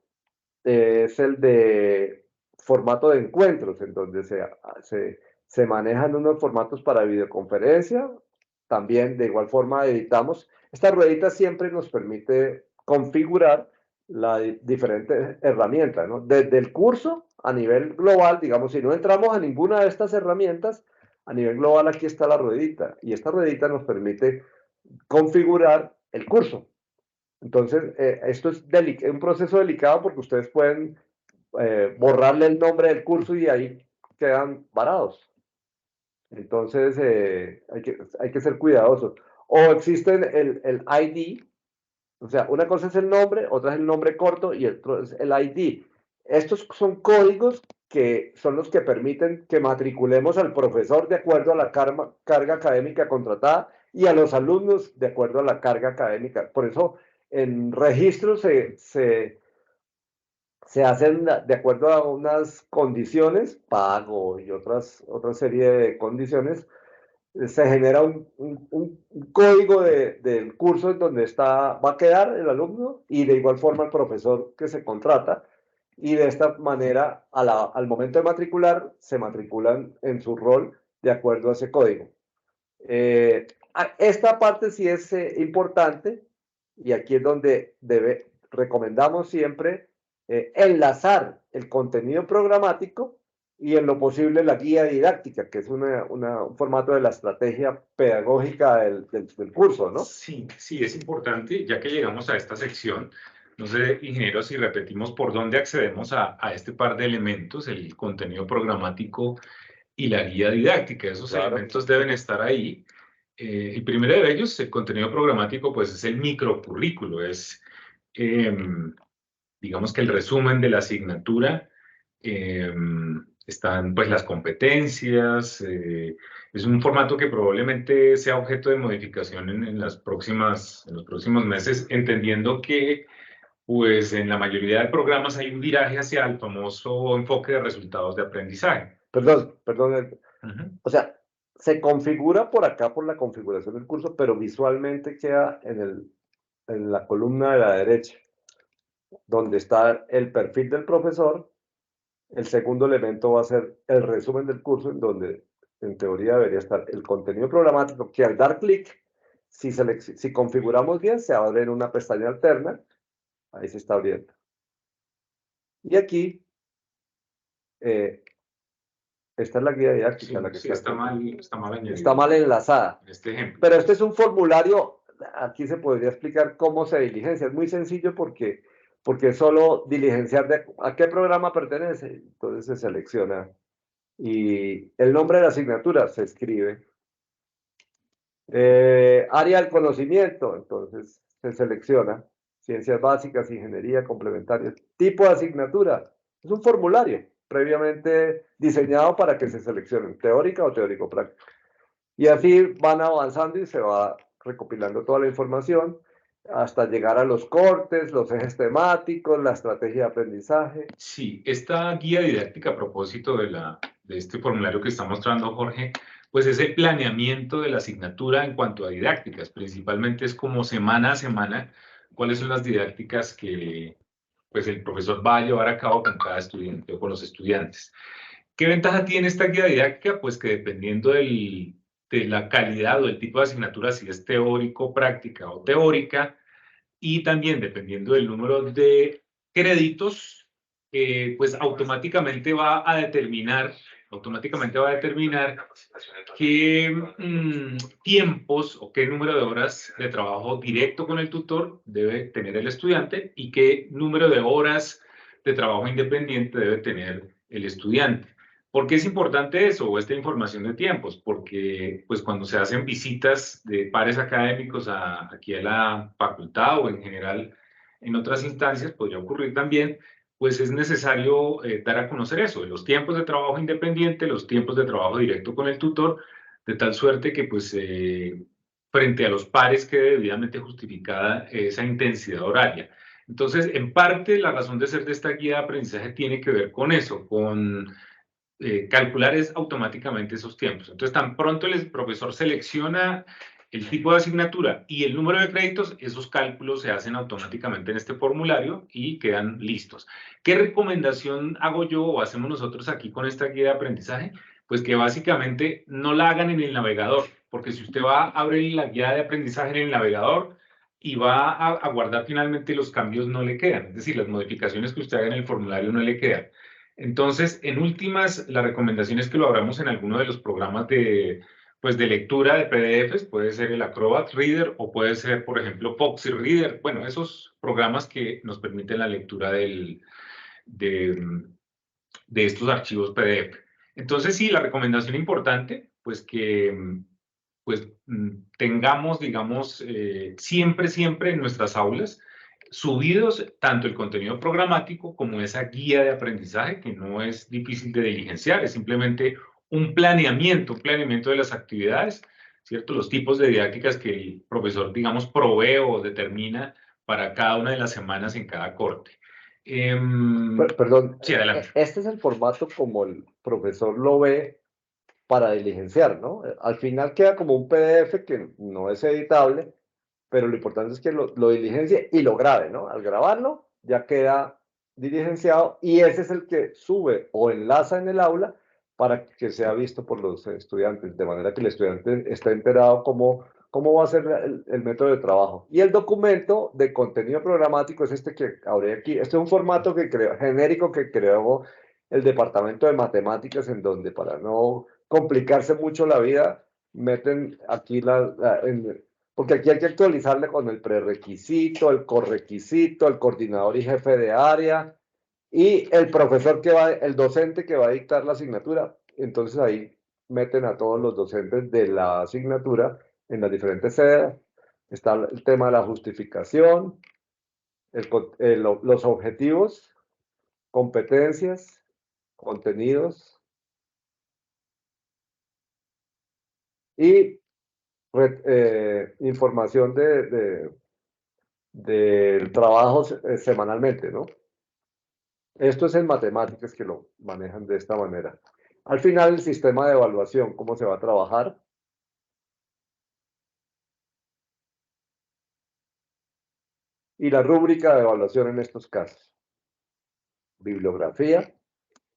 es el de formato de encuentros, en donde se manejan unos formatos para videoconferencia. También de igual forma editamos. Esta ruedita siempre nos permite configurar las diferentes herramientas, ¿no? Desde el curso a nivel global, digamos, si no entramos a ninguna de estas herramientas, a nivel global aquí está la ruedita y esta ruedita nos permite configurar el curso. Entonces, esto es un proceso delicado porque ustedes pueden borrarle el nombre del curso y ahí quedan varados. Entonces, hay que ser cuidadosos. O existe el ID, o sea, una cosa es el nombre, otra es el nombre corto y otro es el ID. Estos son códigos que son los que permiten que matriculemos al profesor de acuerdo a la carga académica contratada y a los alumnos de acuerdo a la carga académica. Por eso, en registros se hacen de acuerdo a unas condiciones, pago y otra serie de condiciones. Se genera un código del curso en donde va a quedar el alumno y de igual forma el profesor que se contrata. Y de esta manera, al momento de matricular, se matriculan en su rol de acuerdo a ese código. Esta parte sí es importante y aquí es donde recomendamos siempre enlazar el contenido programático y en lo posible la guía didáctica, que es un formato de la estrategia pedagógica del curso, ¿no? Sí, sí, es importante, ya que llegamos a esta sección, no sé, ingeniero, si repetimos por dónde accedemos a este par de elementos, el contenido programático y la guía didáctica. Esos elementos deben estar ahí. El primero de ellos, el contenido programático, pues es el microcurrículo, es, digamos que el resumen de la asignatura, están pues las competencias, es un formato que probablemente sea objeto de modificación en los próximos meses, entendiendo que pues en la mayoría de programas hay un viraje hacia el famoso enfoque de resultados de aprendizaje. Perdón. O sea, se configura por acá por la configuración del curso, pero visualmente queda en la columna de la derecha, donde está el perfil del profesor. El segundo elemento va a ser el resumen del curso, en donde en teoría debería estar el contenido programático, que al dar clic, si configuramos bien, se abre en una pestaña alterna. Ahí se está abriendo. Y aquí, esta es la guía didáctica. Sí, está mal añadido. Está mal enlazada. Este ejemplo. Pero este es un formulario, aquí se podría explicar cómo se diligencia. Es muy sencillo porque es solo diligenciar a qué programa pertenece. Entonces se selecciona. Y el nombre de la asignatura se escribe. Área del conocimiento, entonces se selecciona. Ciencias básicas, ingeniería, complementarias. Tipo de asignatura. Es un formulario previamente diseñado para que se seleccionen teórica o teórico-práctica. Y así van avanzando y se va recopilando toda la información. hasta llegar a los cortes, los ejes temáticos, la estrategia de aprendizaje. Sí, esta guía didáctica a propósito de este formulario que está mostrando Jorge, pues es el planeamiento de la asignatura en cuanto a didácticas. Principalmente es como semana a semana cuáles son las didácticas que pues, el profesor va a llevar a cabo con cada estudiante o con los estudiantes. ¿Qué ventaja tiene esta guía didáctica? Pues que dependiendo de la calidad o del tipo de asignatura, si es teórico, práctica o teórica, y también dependiendo del número de créditos, pues automáticamente va a determinar qué tiempos o qué número de horas de trabajo directo con el tutor debe tener el estudiante y qué número de horas de trabajo independiente debe tener el estudiante. ¿Por qué es importante eso o esta información de tiempos? Porque pues cuando se hacen visitas de pares académicos aquí a la facultad o en general en otras instancias, podría ocurrir también, pues es necesario dar a conocer eso, los tiempos de trabajo independiente, los tiempos de trabajo directo con el tutor, de tal suerte que pues frente a los pares quede debidamente justificada esa intensidad horaria. Entonces, en parte, la razón de ser de esta guía de aprendizaje tiene que ver con eso, con calcular automáticamente esos tiempos. Entonces, tan pronto el profesor selecciona el tipo de asignatura y el número de créditos, esos cálculos se hacen automáticamente en este formulario y quedan listos. ¿Qué recomendación hago yo o hacemos nosotros aquí con esta guía de aprendizaje? Pues que básicamente no la hagan en el navegador, porque si usted va a abrir la guía de aprendizaje en el navegador y va a guardar finalmente los cambios, no le quedan. Es decir, las modificaciones que usted haga en el formulario no le quedan. Entonces, en últimas, la recomendación es que lo abramos en alguno de los programas pues de lectura de PDFs, puede ser el Acrobat Reader o puede ser, por ejemplo, Foxy Reader. Bueno, esos programas que nos permiten la lectura de estos archivos PDF. Entonces, sí, la recomendación importante, pues que pues, tengamos, digamos, siempre en nuestras aulas subidos tanto el contenido programático como esa guía de aprendizaje, que no es difícil de diligenciar, es simplemente un planeamiento de las actividades, ¿cierto? Los tipos de didácticas que el profesor, digamos, provee o determina para cada una de las semanas en cada corte. Perdón, Sí, adelante. este es el formato como el profesor lo ve para diligenciar, ¿no? Al final queda como un PDF que no es editable, pero lo importante es que lo diligencie y lo grabe, ¿no? Al grabarlo ya queda diligenciado y ese es el que sube o enlaza en el aula para que sea visto por los estudiantes, de manera que el estudiante esté enterado cómo va a ser el método de trabajo. Y el documento de contenido programático es este que abrí aquí. Este es un formato genérico que creó el Departamento de Matemáticas, en donde para no complicarse mucho la vida, meten aquí porque aquí hay que actualizarle con el prerequisito, el correquisito, el coordinador y jefe de área y el profesor el docente que va a dictar la asignatura. Entonces ahí meten a todos los docentes de la asignatura en las diferentes sedes. Está el tema de la justificación, los objetivos, competencias, contenidos y información del trabajo semanalmente, ¿no? Esto es en matemáticas que lo manejan de esta manera. Al final, el sistema de evaluación, cómo se va a trabajar. Y la rúbrica de evaluación en estos casos. Bibliografía.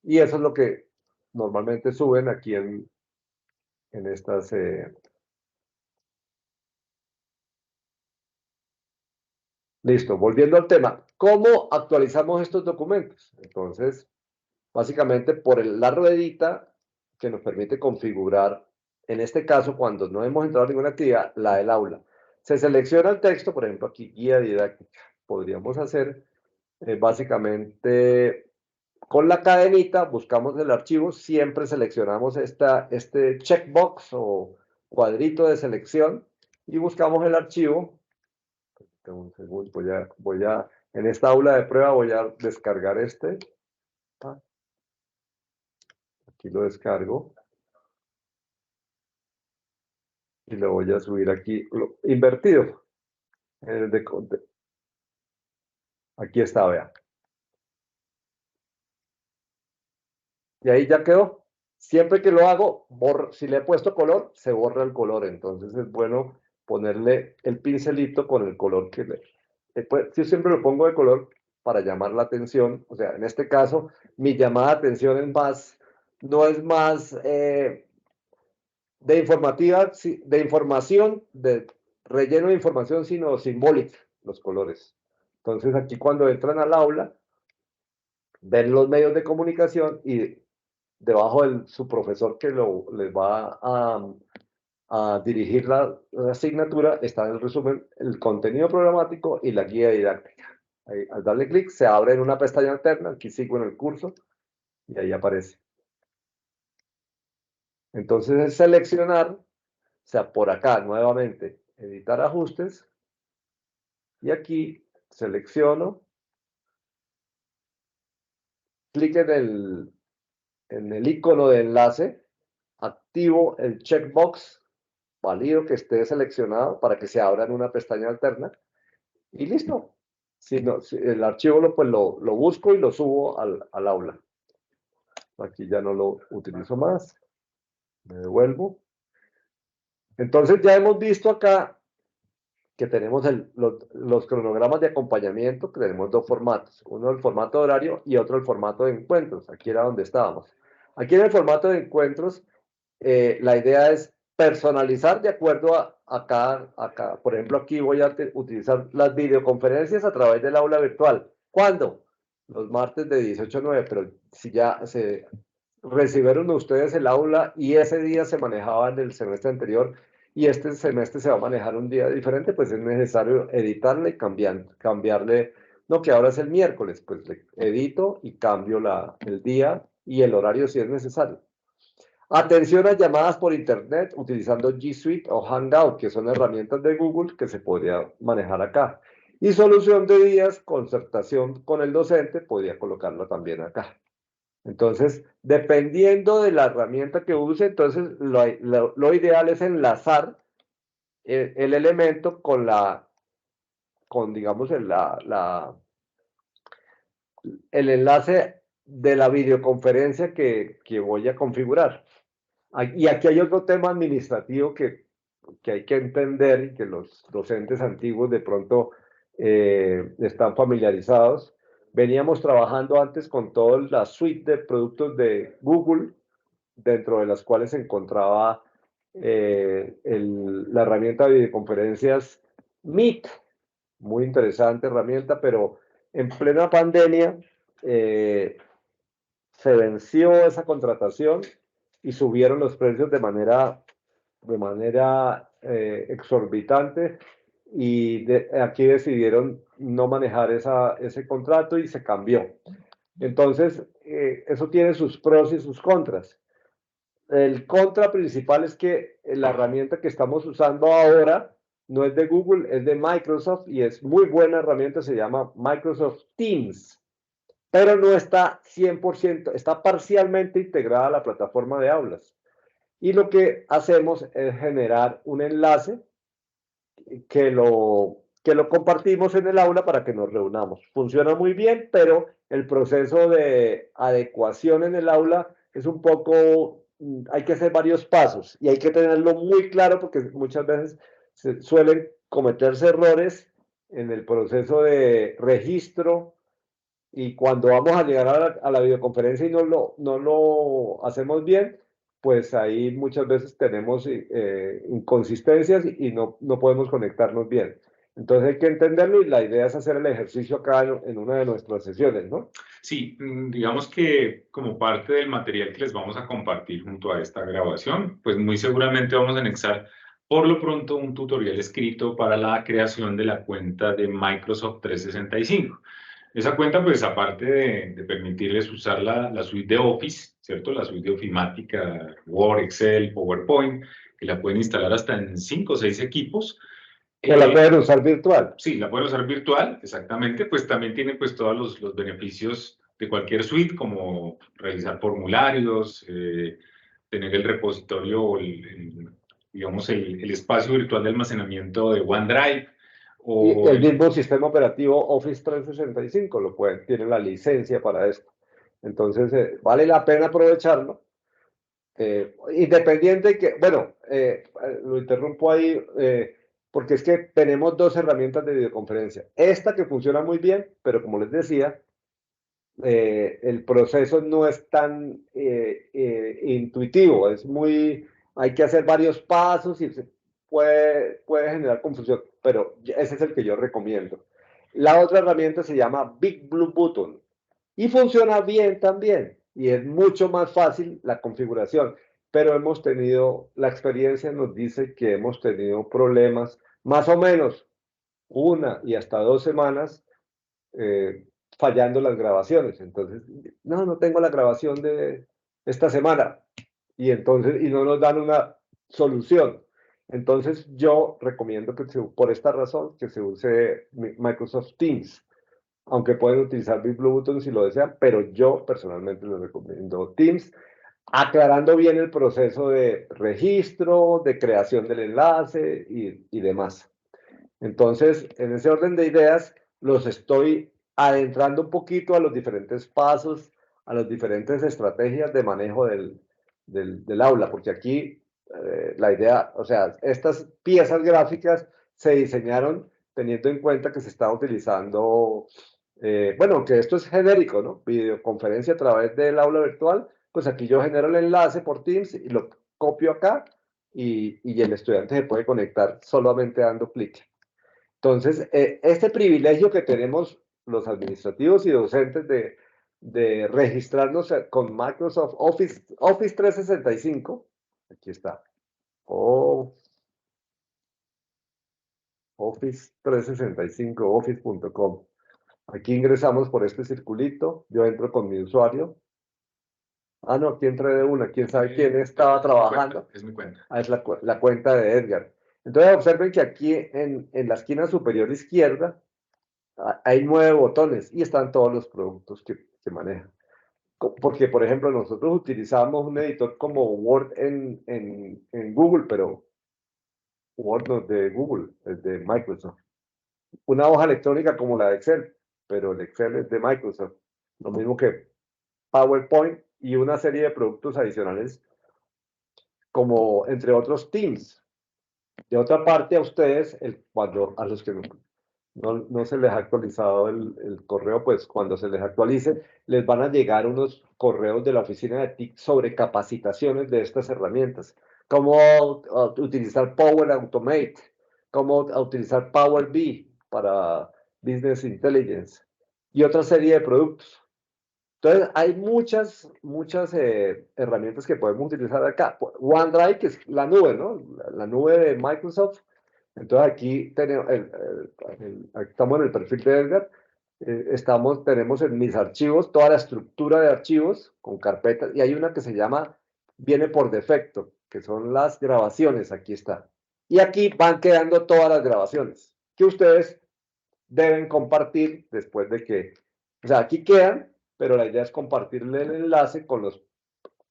Y eso es lo que normalmente suben aquí en estas... Listo, volviendo al tema. ¿Cómo actualizamos estos documentos? Entonces, básicamente por la ruedita que nos permite configurar, en este caso, cuando no hemos entrado en ninguna actividad, la del aula. Se selecciona el texto, por ejemplo, aquí guía didáctica. Podríamos hacer básicamente con la cadenita, buscamos el archivo, siempre seleccionamos este checkbox o cuadrito de selección y buscamos el archivo. Un segundo, en esta aula de prueba voy a descargar este. Aquí lo descargo. Y lo voy a subir aquí invertido. Aquí está, vea. Y ahí ya quedó. Siempre que lo hago, si le he puesto color, se borra el color. Entonces es bueno ponerle el pincelito con el color que le... Yo siempre lo pongo de color para llamar la atención. O sea, en este caso, mi llamada de atención es más, no es más de información, de relleno de información, sino simbólica, los colores. Entonces aquí cuando entran al aula, ven los medios de comunicación y debajo de su profesor que les va a dirigir la asignatura está el resumen, el contenido programático y la guía didáctica. Ahí, al darle clic se abre en una pestaña alterna, aquí sigo en el curso y ahí aparece. Entonces es seleccionar, o sea, por acá nuevamente, editar ajustes y aquí selecciono, clic en el icono de enlace, activo el checkbox, valido que esté seleccionado para que se abra en una pestaña alterna y listo. Si no, el archivo pues lo busco y lo subo al aula. Aquí ya no lo utilizo más. Me devuelvo. Entonces ya hemos visto acá que tenemos los cronogramas de acompañamiento, que tenemos dos formatos. Uno el formato de horario y otro el formato de encuentros. Aquí era donde estábamos. Aquí en el formato de encuentros, la idea es personalizar de acuerdo a cada. Por ejemplo, aquí voy a utilizar las videoconferencias a través del aula virtual. ¿Cuándo? Los martes de 18 a 9, pero si ya se recibieron ustedes el aula y ese día se manejaba en el semestre anterior y este semestre se va a manejar un día diferente, pues es necesario editarle y cambiarle, no, que ahora es el miércoles, pues le edito y cambio el día y el horario si es necesario. Atención a llamadas por internet utilizando G Suite o Hangout, que son herramientas de Google que se podría manejar acá. Y solución de días, concertación con el docente, podría colocarlo también acá. Entonces, dependiendo de la herramienta que use, entonces lo ideal es enlazar el elemento con digamos, el enlace de la videoconferencia que voy a configurar. Y aquí hay otro tema administrativo que hay que entender y que los docentes antiguos de pronto están familiarizados. Veníamos trabajando antes con toda la suite de productos de Google, dentro de las cuales se encontraba la herramienta de videoconferencias Meet, muy interesante herramienta, pero en plena pandemia se venció esa contratación y subieron los precios de manera exorbitante y aquí decidieron no manejar ese contrato y se cambió. Entonces, eso tiene sus pros y sus contras. El contra principal es que la herramienta que estamos usando ahora no es de Google, es de Microsoft y es muy buena herramienta, se llama Microsoft Teams, pero no está 100%, está parcialmente integrada a la plataforma de aulas. Y lo que hacemos es generar un enlace que lo compartimos en el aula para que nos reunamos. Funciona muy bien, pero el proceso de adecuación en el aula es un poco, hay que hacer varios pasos y hay que tenerlo muy claro porque muchas veces suelen cometerse errores en el proceso de registro y cuando vamos a llegar a la videoconferencia y no lo hacemos bien, pues ahí muchas veces tenemos inconsistencias y no podemos conectarnos bien. Entonces hay que entenderlo y la idea es hacer el ejercicio acá en una de nuestras sesiones, ¿no? Sí, digamos que como parte del material que les vamos a compartir junto a esta grabación, pues muy seguramente vamos a anexar por lo pronto un tutorial escrito para la creación de la cuenta de Microsoft 365. Esa cuenta, pues aparte de permitirles usar la suite de Office, ¿cierto? La suite de ofimática, Word, Excel, PowerPoint, que la pueden instalar hasta en 5 o 6 equipos. O la pueden usar virtual. Sí, la pueden usar virtual, exactamente. Pues también tiene pues todos los beneficios de cualquier suite, como realizar formularios, tener el repositorio, digamos, el espacio virtual de almacenamiento de OneDrive, Y O el mismo sistema operativo Office 365 lo pueden, tiene la licencia para esto. Entonces, vale la pena aprovecharlo. Independiente que, bueno, lo interrumpo ahí, porque es que tenemos dos herramientas de videoconferencia. Esta que funciona muy bien, pero como les decía, el proceso no es tan intuitivo, es muy, hay que hacer varios pasos y puede generar confusión, pero ese es el que yo recomiendo. La otra herramienta se llama Big Blue Button y funciona bien también y es mucho más fácil la configuración, pero hemos tenido, la experiencia nos dice que hemos tenido problemas más o menos 1 y hasta 2 semanas eh, fallando las grabaciones. Entonces, no tengo la grabación de esta semana. Y entonces, y no nos dan una solución. Entonces, yo recomiendo que por esta razón, que se use Microsoft Teams. Aunque pueden utilizar BitBlueButton si lo desean, pero yo personalmente les recomiendo Teams, aclarando bien el proceso de registro, de creación del enlace y demás. Entonces, en ese orden de ideas, los estoy adentrando un poquito a los diferentes pasos, a las diferentes estrategias de manejo del aula, porque aquí la idea, o sea, estas piezas gráficas se diseñaron teniendo en cuenta que se está utilizando, bueno, que esto es genérico, ¿no? Videoconferencia a través del aula virtual, pues aquí yo genero el enlace por Teams y lo copio acá y el estudiante se puede conectar solamente dando clic. Entonces, este privilegio que tenemos los administrativos y docentes de registrarnos con Microsoft Office 365, aquí está, Office 365, office.com. Aquí ingresamos por este circulito, yo entro con mi usuario. Ah, no, aquí entré de una, quién sabe quién estaba trabajando. Es mi cuenta. Ah, es la cuenta de Edgar. Entonces observen que aquí en la esquina superior izquierda hay 9 botones y están todos los productos que maneja. Porque, por ejemplo, nosotros utilizamos un editor como Word en Google, pero Word no es de Google, es de Microsoft. Una hoja electrónica como la de Excel, pero el Excel es de Microsoft. Lo mismo que PowerPoint y una serie de productos adicionales como, entre otros, Teams. De otra parte, a ustedes, cuando a los que no se les ha actualizado el correo, pues cuando se les actualice, les van a llegar unos correos de la oficina de TIC sobre capacitaciones de estas herramientas. Cómo utilizar Power Automate, cómo utilizar Power BI para Business Intelligence y otra serie de productos. Entonces, hay muchas herramientas que podemos utilizar acá. OneDrive, que es la nube, ¿no? La nube de Microsoft. Entonces, aquí tenemos, estamos en el perfil de Edgar. Tenemos en mis archivos toda la estructura de archivos con carpetas. Y hay una que se llama, viene por defecto, que son las grabaciones. Aquí está. Y aquí van quedando todas las grabaciones que ustedes deben compartir después de que, o sea, aquí quedan, pero la idea es compartirle el enlace con los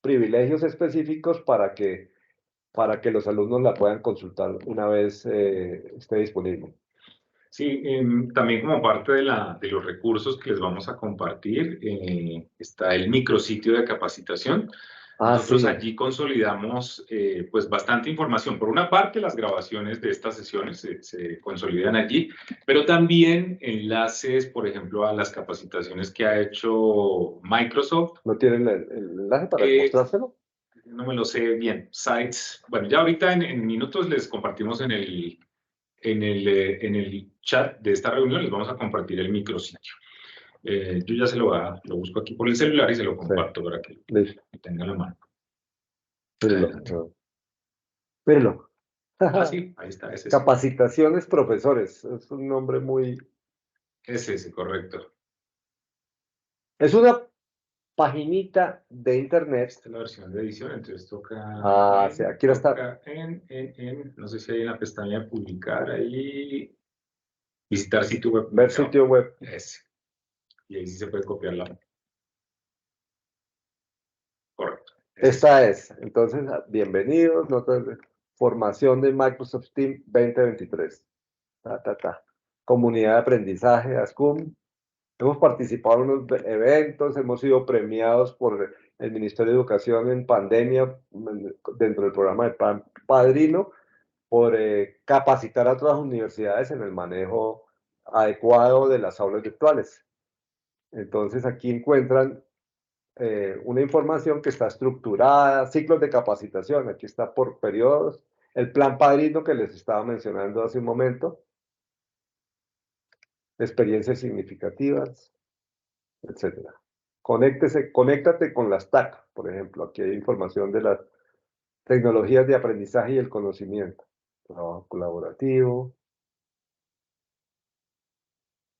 privilegios específicos para que los alumnos la puedan consultar una vez esté disponible. Sí, también como parte de los recursos que les vamos a compartir, está el micrositio de capacitación. Nosotros sí. allí consolidamos pues bastante información. Por una parte, las grabaciones de estas sesiones se consolidan allí, pero también enlaces, por ejemplo, a las capacitaciones que ha hecho Microsoft. ¿No tienen el enlace para mostrárselo? No me lo sé bien. Sites. Bueno, ya ahorita en minutos les compartimos en el chat de esta reunión, les vamos a compartir el micrositio. Yo ya lo busco aquí por el celular y se lo comparto para que lo tenga a la mano. Mírenlo. Ah, sí, ahí está. Ese Capacitaciones profesores. Es un nombre muy... Ese, correcto. Es una paginita de internet. Esta es la versión de edición, entonces toca... sí, aquí está. No sé si hay en la pestaña de publicar ahí. Visitar sitio web. Ver sitio web. Ese. Y ahí sí se puede copiar la... Correcto. Esta es. Entonces, bienvenidos. Formación de Microsoft Teams 2023. Comunidad de Aprendizaje, ASCUM. Hemos participado en unos eventos, hemos sido premiados por el Ministerio de Educación en pandemia, dentro del programa de Padrino, por capacitar a otras universidades en el manejo adecuado de las aulas virtuales. Entonces aquí encuentran una información que está estructurada, ciclos de capacitación, aquí está por periodos, el plan Padrino que les estaba mencionando hace un momento, experiencias significativas, etcétera. Conéctate con las TAC, por ejemplo, aquí hay información de las tecnologías de aprendizaje y el conocimiento, trabajo colaborativo.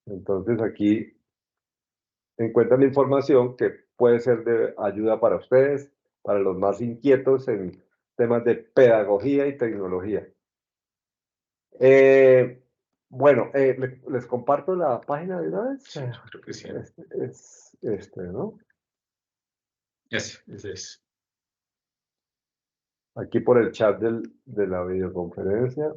Entonces aquí encuentran información que puede ser de ayuda para ustedes, para los más inquietos en temas de pedagogía y tecnología. Bueno, les comparto la página de una vez. Sí, creo que sí. ¿No? Ese es. Aquí por el chat de la videoconferencia.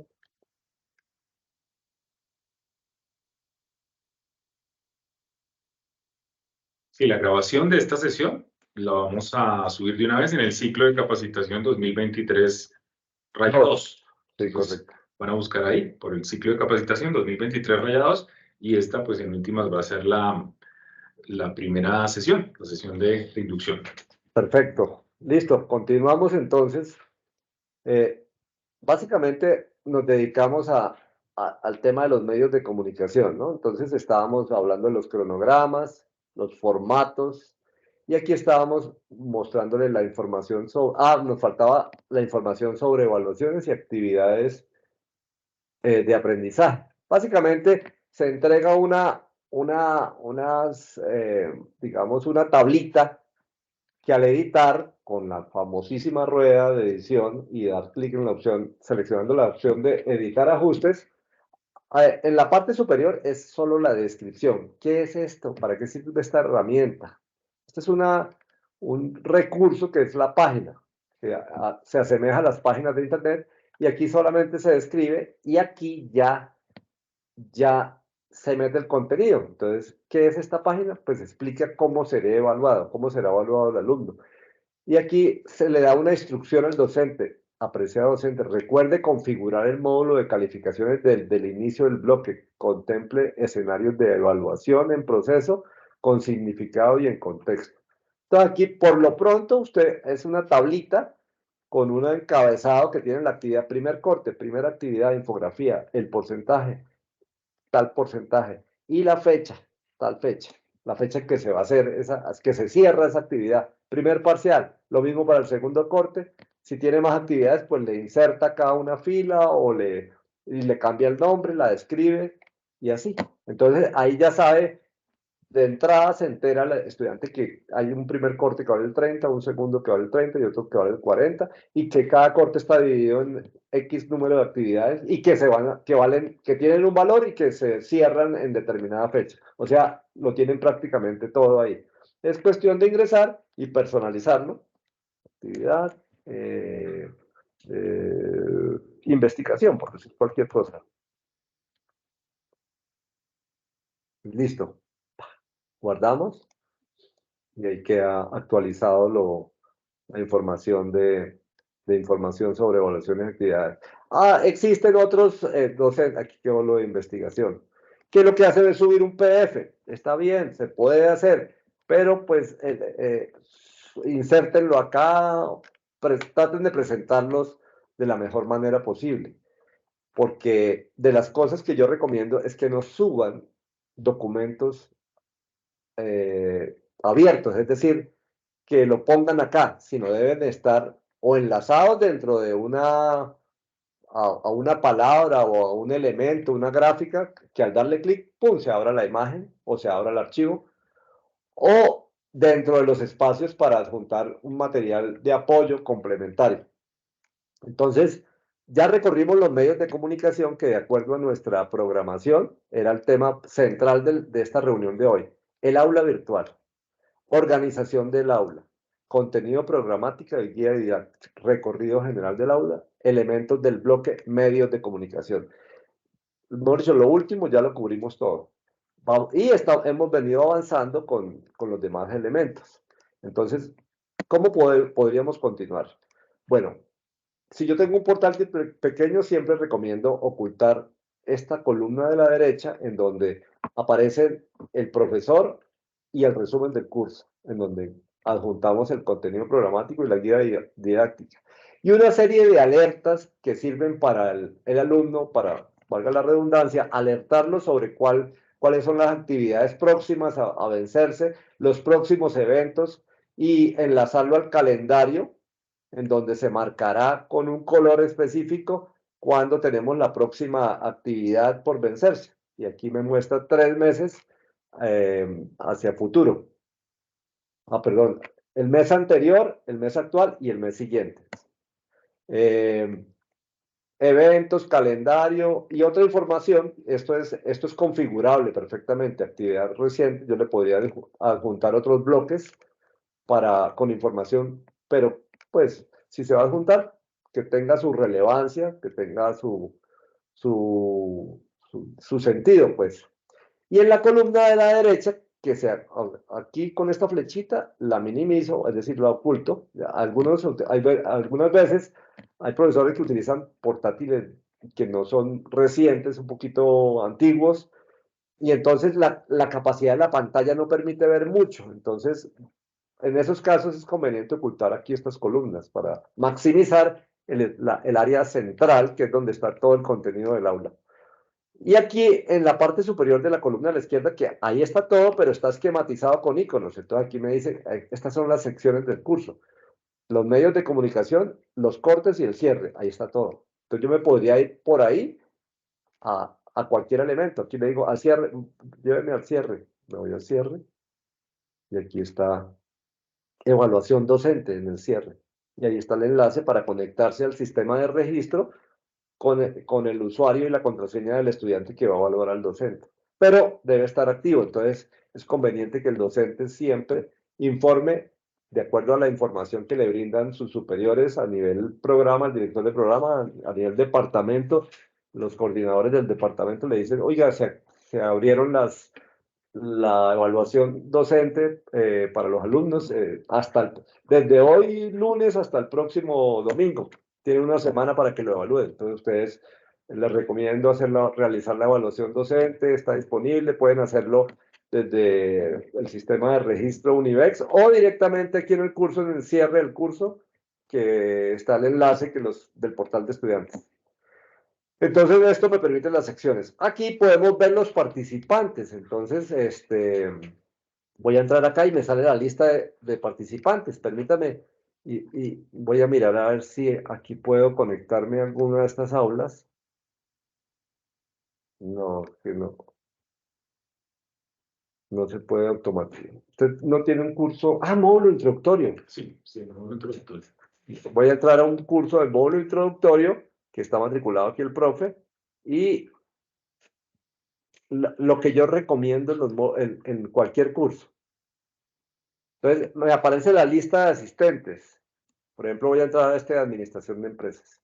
Sí, la grabación de esta sesión la vamos a subir de una vez en el ciclo de capacitación 2023-2. Sí, correcto. Van a buscar ahí por el ciclo de capacitación 2023-2 y esta pues en últimas va a ser la primera sesión, la sesión de inducción. Perfecto. Listo. Continuamos entonces. Básicamente nos dedicamos al tema de los medios de comunicación, ¿no? Entonces estábamos hablando de los cronogramas, los formatos, y aquí estábamos mostrándole la información sobre... nos faltaba la información sobre evaluaciones y actividades de aprendizaje. Básicamente se entrega digamos, una tablita que al editar con la famosísima rueda de edición y dar clic en la opción, seleccionando la opción de editar ajustes, en la parte superior es solo la descripción. ¿Qué es esto? ¿Para qué sirve esta herramienta? Este es un recurso que es la página, que se asemeja a las páginas de internet y aquí solamente se describe y aquí ya se mete el contenido. Entonces, ¿qué es esta página? Pues explica cómo será evaluado el alumno. Y aquí se le da una instrucción al docente, apreciado docente, recuerde configurar el módulo de calificaciones desde el inicio del bloque, contemple escenarios de evaluación en proceso, con significado y en contexto. Entonces aquí, por lo pronto, usted es una tablita con un encabezado que tiene la actividad primer corte, primera actividad, infografía, el porcentaje, tal porcentaje, y la fecha, tal fecha. La fecha en que se va a hacer, que se cierra esa actividad. Primer parcial, lo mismo para el segundo corte. Si tiene más actividades, pues le inserta acá una fila y le cambia el nombre, la describe y así. Entonces ahí ya sabe, de entrada se entera el estudiante que hay un primer corte que vale el 30, un segundo que vale el 30 y otro que vale el 40 y que cada corte está dividido en X número de actividades y que que tienen un valor y que se cierran en determinada fecha. O sea, lo tienen prácticamente todo ahí. Es cuestión de ingresar y personalizarlo. Actividad, investigación, por decir cualquier cosa. Listo. Guardamos y ahí queda actualizado la información de información sobre evaluaciones de actividades. Existen otros docentes, aquí quedó lo de investigación, que lo que hacen es subir un PDF. Está bien, se puede hacer, pero pues insértenlo acá, traten de presentarlos de la mejor manera posible, porque de las cosas que yo recomiendo es que no suban documentos abiertos, es decir, que lo pongan acá, sino deben estar o enlazados dentro de a una palabra o a un elemento, una gráfica, que al darle clic, ¡pum!, se abra la imagen o se abra el archivo, o dentro de los espacios para adjuntar un material de apoyo complementario. Entonces, ya recorrimos los medios de comunicación que de acuerdo a nuestra programación era el tema central de esta reunión de hoy, el aula virtual. Organización del aula, contenido programático y guía didáctica, recorrido general del aula, elementos del bloque medios de comunicación. mejor dicho, lo último ya lo cubrimos todo. Y hemos venido avanzando con los demás elementos. Entonces, ¿cómo podríamos continuar? Bueno, si yo tengo un portal pequeño, siempre recomiendo ocultar esta columna de la derecha en donde aparece el profesor y el resumen del curso, en donde adjuntamos el contenido programático y la guía didáctica. Y una serie de alertas que sirven para el alumno, para, valga la redundancia, alertarlo sobre cuáles son las actividades próximas a vencerse, los próximos eventos y enlazarlo al calendario en donde se marcará con un color específico cuando tenemos la próxima actividad por vencerse. Y aquí me muestra 3 meses hacia futuro. Perdón, el mes anterior, el mes actual y el mes siguiente. Eventos, calendario y otra información. Esto es configurable perfectamente. Actividad reciente, yo le podría adjuntar otros bloques con información, pero pues si se va a adjuntar, que tenga su relevancia, que tenga su sentido, pues. Y en la columna de la derecha, que sea aquí con esta flechita, la minimizo, es decir, la oculto. Algunas veces hay profesores que utilizan portátiles que no son recientes, un poquito antiguos, y entonces la capacidad de la pantalla no permite ver mucho. Entonces, en esos casos es conveniente ocultar aquí estas columnas para maximizar el área central, que es donde está todo el contenido del aula. Y aquí en la parte superior de la columna a la izquierda, que ahí está todo, pero está esquematizado con iconos. Entonces aquí me dice, estas son las secciones del curso. Los medios de comunicación, los cortes y el cierre. Ahí está todo. Entonces yo me podría ir por ahí a cualquier elemento. Aquí le digo, al cierre, lléveme al cierre. Me voy al cierre. Y aquí está evaluación docente en el cierre. Y ahí está el enlace para conectarse al sistema de registro con el usuario y la contraseña del estudiante que va a evaluar al docente. Pero debe estar activo, entonces es conveniente que el docente siempre informe de acuerdo a la información que le brindan sus superiores a nivel programa, el director de programa, a nivel departamento. Los coordinadores del departamento le dicen, oiga, se abrieron la evaluación docente para los alumnos desde hoy lunes hasta el próximo domingo. Tienen una semana para que lo evalúen. Entonces ustedes les recomiendo realizar la evaluación docente, está disponible, pueden hacerlo desde el sistema de registro Univex o directamente aquí en el curso, en el cierre del curso, que está el enlace del portal de estudiantes. Entonces, esto me permite las secciones. Aquí podemos ver los participantes. Entonces, voy a entrar acá y me sale la lista de participantes. Permítame, y voy a mirar a ver si aquí puedo conectarme a alguna de estas aulas. No, que no. No se puede automatizar. Usted no tiene un curso. Módulo introductorio. Sí, módulo introductorio. Voy a entrar a un curso del módulo introductorio que está matriculado aquí el profe y lo que yo recomiendo en cualquier curso. Entonces, me aparece la lista de asistentes. Por ejemplo, voy a entrar a de administración de empresas.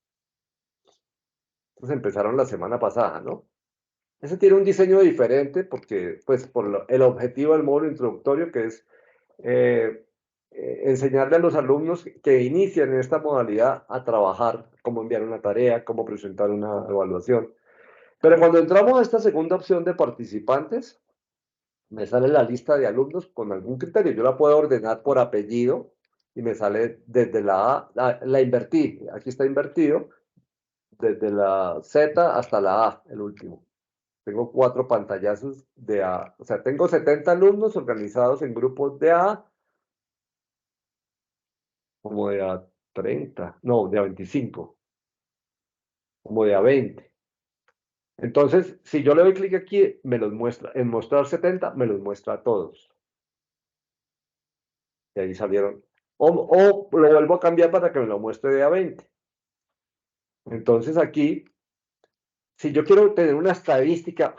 Entonces empezaron la semana pasada, ¿no? Ese tiene un diseño diferente porque, pues, el objetivo del módulo introductorio, que es enseñarle a los alumnos que inician en esta modalidad a trabajar, cómo enviar una tarea, cómo presentar una evaluación. Pero cuando entramos a esta segunda opción de participantes, me sale la lista de alumnos con algún criterio. Yo la puedo ordenar por apellido y me sale desde la A, la invertí, aquí está invertido, desde la Z hasta la A, el último. Tengo 4 pantallazos de A. O sea, tengo 70 alumnos organizados en grupos de A, como de A 30, no, de A 25, como de A 20. Entonces, si yo le doy clic aquí, me los muestra. En mostrar 70, me los muestra a todos. Y ahí salieron. O lo vuelvo a cambiar para que me lo muestre de a 20. Entonces aquí, si yo quiero tener una estadística,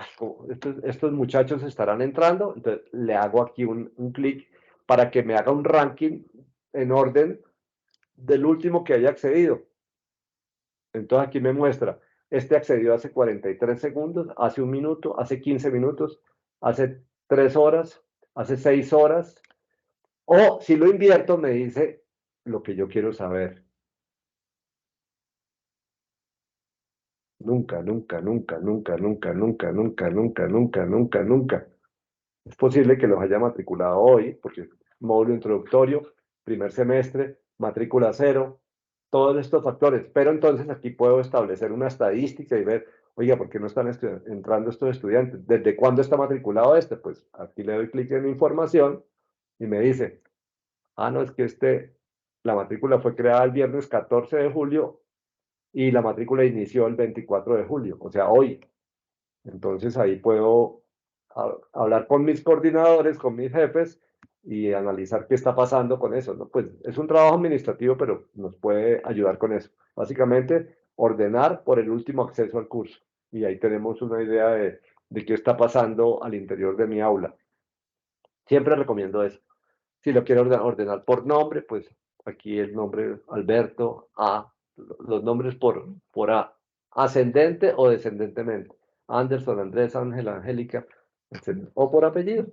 estos muchachos estarán entrando, entonces le hago aquí un clic para que me haga un ranking en orden del último que haya accedido. Entonces aquí me muestra este accedió hace 43 segundos, hace 1 minuto, hace 15 minutos, hace 3 horas, hace 6 horas. O si lo invierto, me dice lo que yo quiero saber. Nunca, nunca, nunca, nunca, nunca, nunca, nunca, nunca, nunca, nunca, nunca. Es posible que los haya matriculado hoy, porque módulo introductorio, primer semestre, matrícula 0, todos estos factores. Pero entonces aquí puedo establecer una estadística y ver, oiga, ¿por qué no están entrando estos estudiantes? ¿Desde cuándo está matriculado este? Pues aquí le doy clic en información y me dice, ah, no, es que la matrícula fue creada el viernes 14 de julio y la matrícula inició el 24 de julio, o sea, hoy. Entonces ahí puedo hablar con mis coordinadores, con mis jefes y analizar qué está pasando con eso, ¿no? Pues es un trabajo administrativo, pero nos puede ayudar con eso. Básicamente, ordenar por el último acceso al curso. Y ahí tenemos una idea de qué está pasando al interior de mi aula. Siempre recomiendo eso. Si lo quiero ordenar por nombre, pues aquí el nombre Alberto, A, los nombres por A, ascendente o descendentemente. Anderson, Andrés, Ángela, Angélica, etc. O por apellido,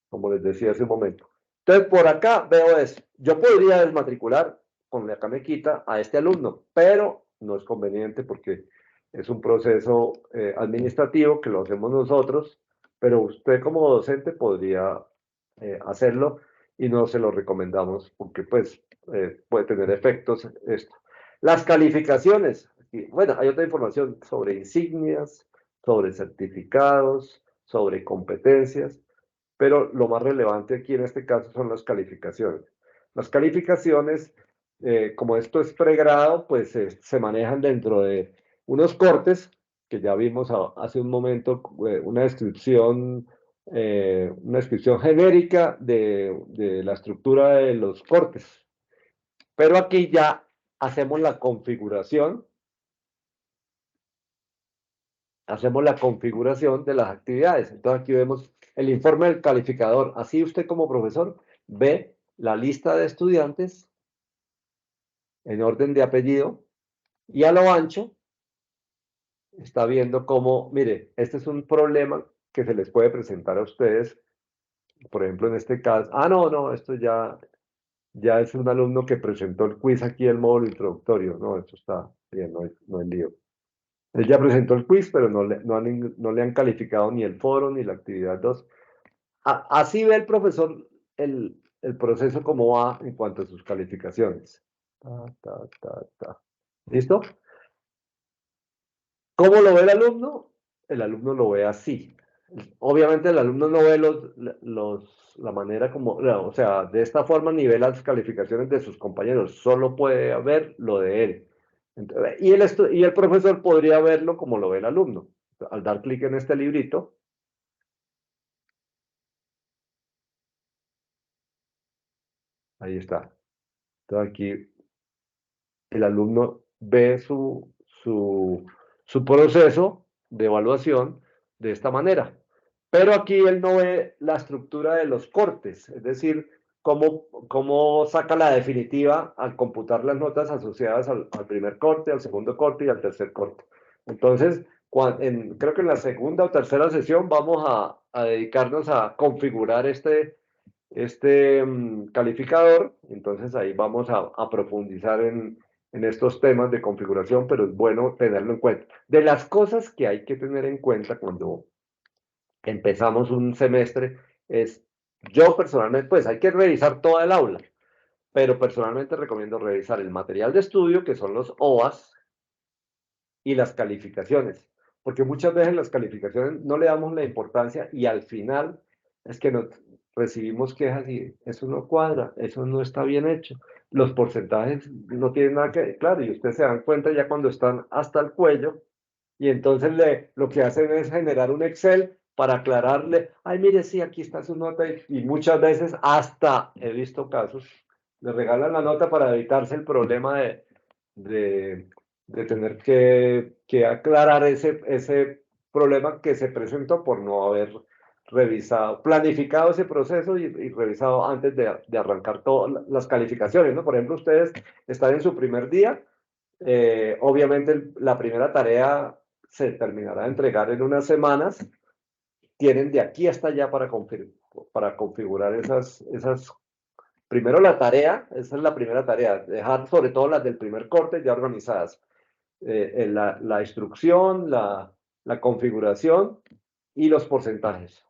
como les decía hace un momento. Entonces, por acá veo eso. Yo podría desmatricular, con acá me quita, a este alumno, pero no es conveniente porque es un proceso administrativo que lo hacemos nosotros, pero usted como docente podría hacerlo y no se lo recomendamos porque pues puede tener efectos esto. Las calificaciones. Bueno, hay otra información sobre insignias, sobre certificados, sobre competencias, pero lo más relevante aquí en este caso son las calificaciones. Las calificaciones, como esto es pregrado, pues se manejan dentro de unos cortes, que ya vimos hace un momento, una descripción genérica de la estructura de los cortes. Pero aquí ya hacemos la configuración de las actividades. Entonces aquí vemos el informe del calificador. Así usted como profesor ve la lista de estudiantes en orden de apellido y a lo ancho está viendo cómo, mire, este es un problema que se les puede presentar a ustedes. Por ejemplo, en este caso, no, esto ya es un alumno que presentó el quiz aquí el módulo introductorio. No, esto está bien, no hay lío. Él ya presentó el quiz, pero no le han calificado ni el foro ni la actividad 2. Así ve el profesor el proceso como va en cuanto a sus calificaciones. ¿Listo? ¿Cómo lo ve el alumno? El alumno lo ve así. Obviamente el alumno no ve la manera como, o sea, de esta forma nivela las calificaciones de sus compañeros, solo puede ver lo de él. Entonces, y el profesor podría verlo como lo ve el alumno. Al dar clic en este librito, ahí está. Entonces aquí el alumno ve su proceso de evaluación de esta manera. Pero aquí él no ve la estructura de los cortes, es decir, cómo saca la definitiva al computar las notas asociadas al primer corte, al segundo corte y al tercer corte. Entonces, creo que en la segunda o tercera sesión vamos a dedicarnos a configurar este calificador. Entonces ahí vamos a profundizar en estos temas de configuración, pero es bueno tenerlo en cuenta. De las cosas que hay que tener en cuenta cuando empezamos un semestre es, yo personalmente, pues hay que revisar toda el aula, pero personalmente recomiendo revisar el material de estudio, que son los OAS, y las calificaciones, porque muchas veces las calificaciones no le damos la importancia y al final es que nos recibimos quejas y eso no cuadra, eso no está bien hecho, los porcentajes no tienen nada que ver, claro, y ustedes se dan cuenta ya cuando están hasta el cuello y entonces lo que hacen es generar un Excel para aclararle, ay, mire, sí, aquí está su nota, y muchas veces hasta he visto casos, le regalan la nota para evitarse el problema de tener que aclarar ese problema que se presentó por no haber planificado ese proceso y revisado antes de arrancar todas las calificaciones, ¿no? Por ejemplo, ustedes están en su primer día Obviamente la primera tarea se terminará de entregar en unas semanas. Tienen de aquí hasta allá para configurar esas. Primero la tarea, esa es la primera tarea, dejar sobre todo las del primer corte ya organizadas. La instrucción, la configuración y los porcentajes,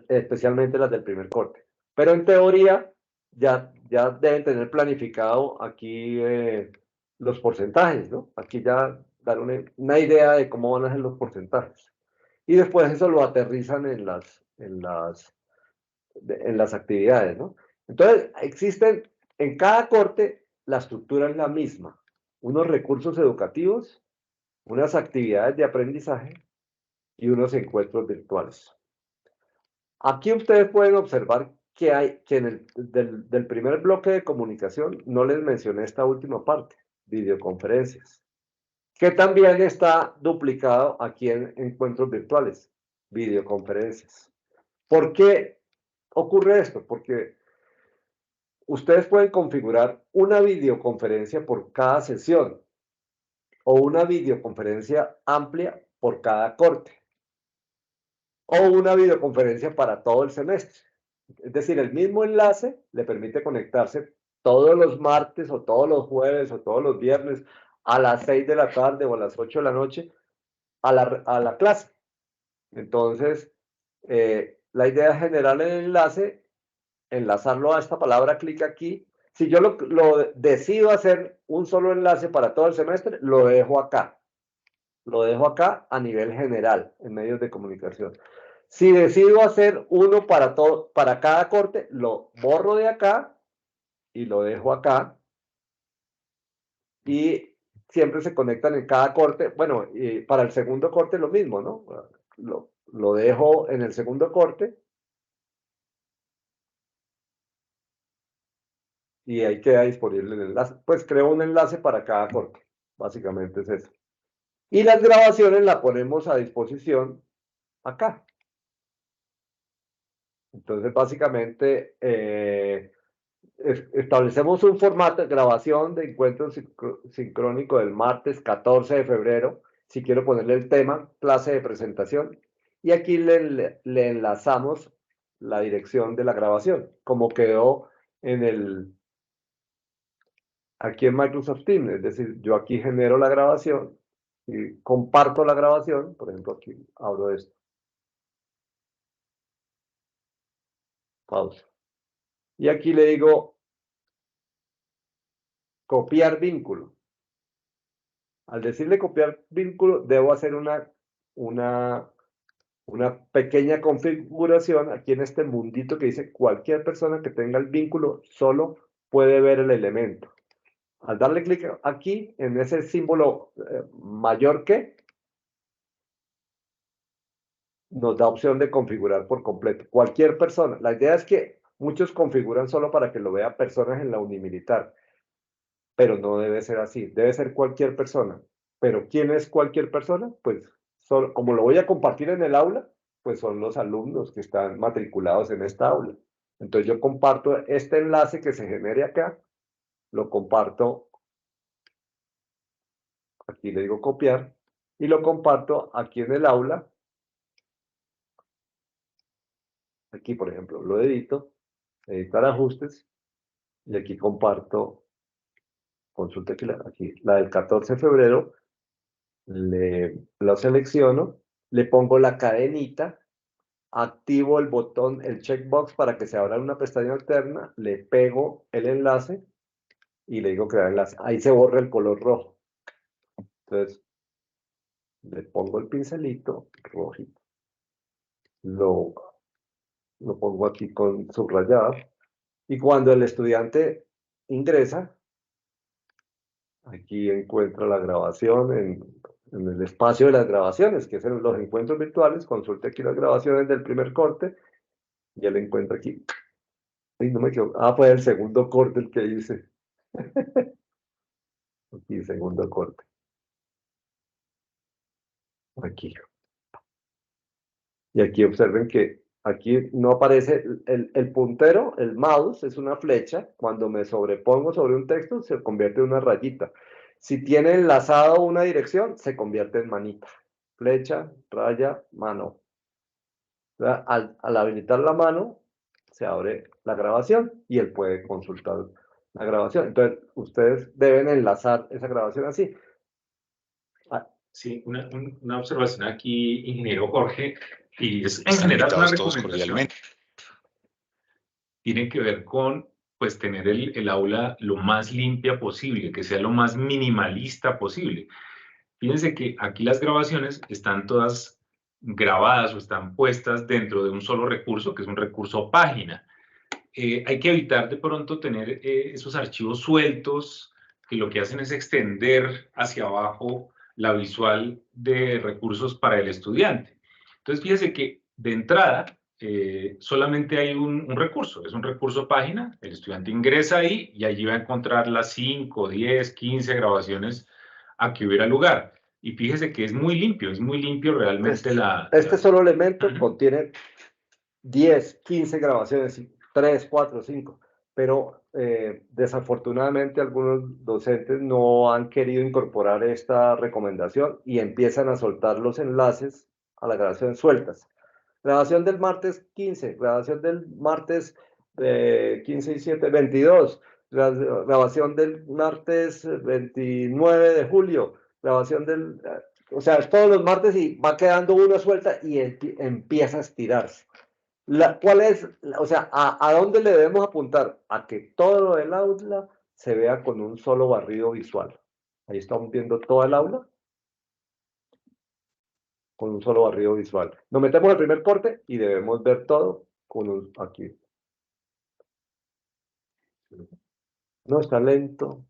especialmente las del primer corte. Pero en teoría ya deben tener planificado aquí los porcentajes, ¿no? Aquí ya dar una idea de cómo van a ser los porcentajes. Y después eso lo aterrizan en las actividades, ¿no? Entonces, existen, en cada corte, la estructura es la misma. Unos recursos educativos, unas actividades de aprendizaje y unos encuentros virtuales. Aquí ustedes pueden observar que del primer bloque de comunicación no les mencioné esta última parte, videoconferencias, que también está duplicado aquí en encuentros virtuales, videoconferencias. ¿Por qué ocurre esto? Porque ustedes pueden configurar una videoconferencia por cada sesión o una videoconferencia amplia por cada corte o una videoconferencia para todo el semestre. Es decir, el mismo enlace le permite conectarse todos los martes o todos los jueves o todos los viernes a las 6 de la tarde o a las 8 de la noche a la clase. Entonces, la idea es generar el enlace, enlazarlo a esta palabra, clic aquí. Si yo lo decido hacer un solo enlace para todo el semestre, lo dejo acá. Lo dejo acá a nivel general, en medios de comunicación. Si decido hacer uno para cada corte, lo borro de acá y lo dejo acá. Y siempre se conectan en cada corte. Bueno, y para el segundo corte lo mismo, ¿no? Lo dejo en el segundo corte. Y ahí queda disponible el enlace. Pues creo un enlace para cada corte. Básicamente es eso. Y las grabaciones las ponemos a disposición acá. Entonces, básicamente, establecemos un formato de grabación de encuentro sincrónico del martes 14 de febrero. Si quiero ponerle el tema, clase de presentación. Y aquí le enlazamos la dirección de la grabación, como quedó aquí en Microsoft Teams. Es decir, yo aquí genero la grabación y comparto la grabación. Por ejemplo, aquí abro esto. Pausa. Y aquí le digo copiar vínculo. Al decirle copiar vínculo, debo hacer una pequeña configuración aquí en este mundito que dice cualquier persona que tenga el vínculo solo puede ver el elemento. Al darle clic aquí en ese símbolo mayor que, nos da opción de configurar por completo. Cualquier persona. La idea es que muchos configuran solo para que lo vea personas en la unimilitar. Pero no debe ser así. Debe ser cualquier persona. Pero ¿quién es cualquier persona? Pues como lo voy a compartir en el aula, pues son los alumnos que están matriculados en esta aula. Entonces yo comparto este enlace que se genere acá, lo comparto, aquí le digo copiar, y lo comparto aquí en el aula. Aquí, por ejemplo, lo edito, editar ajustes, y aquí comparto, consulta aquí, la del 14 de febrero, lo selecciono, le pongo la cadenita, activo el botón, el checkbox para que se abra una pestaña alterna, le pego el enlace y le digo crear enlace. Ahí se borra el color rojo. Entonces, le pongo el pincelito rojito. Lo pongo aquí con subrayado. Y cuando el estudiante ingresa, aquí encuentra la grabación en el espacio de las grabaciones, que es en los encuentros virtuales. Consulte aquí las grabaciones del primer corte. Ya lo encuentro aquí. Ay, no me quedo. Ah, fue el segundo corte el que hice. Aquí, segundo corte. Aquí. Y aquí observen que aquí no aparece el puntero, el mouse es una flecha. Cuando me sobrepongo sobre un texto se convierte en una rayita. Si tiene enlazado una dirección, se convierte en manita. Flecha, raya, mano. Al habilitar la mano, se abre la grabación y él puede consultar la grabación. Entonces, ustedes deben enlazar esa grabación así. Sí, una observación aquí, ingeniero Jorge, y es en Están general una invitados todos recomendación. cordialmente. Tiene que ver con pues tener el aula lo más limpia posible, que sea lo más minimalista posible. Fíjense que aquí las grabaciones están todas grabadas o están puestas dentro de un solo recurso, que es un recurso página. Hay que evitar de pronto tener esos archivos sueltos que lo que hacen es extender hacia abajo la visual de recursos para el estudiante. Entonces, fíjense que de entrada solamente hay un recurso, es un recurso página, el estudiante ingresa ahí y allí va a encontrar las 5, 10, 15 grabaciones a que hubiera lugar. Y fíjese que es muy limpio realmente Este solo elemento contiene 10, 15 grabaciones, 3, 4, 5, pero desafortunadamente algunos docentes no han querido incorporar esta recomendación y empiezan a soltar los enlaces a la grabación sueltas. Grabación del martes 15, grabación del martes 15 y 7, 22, grabación del martes 29 de julio, grabación del... O sea, es todos los martes y va quedando una suelta y empieza a estirarse. ¿Cuál es? O sea, ¿a dónde le debemos apuntar? A que todo lo del aula se vea con un solo barrido visual. Ahí estamos viendo todo el aula con un solo barrido visual. Nos metemos al primer corte y debemos ver todo con un... Aquí. No, está lento.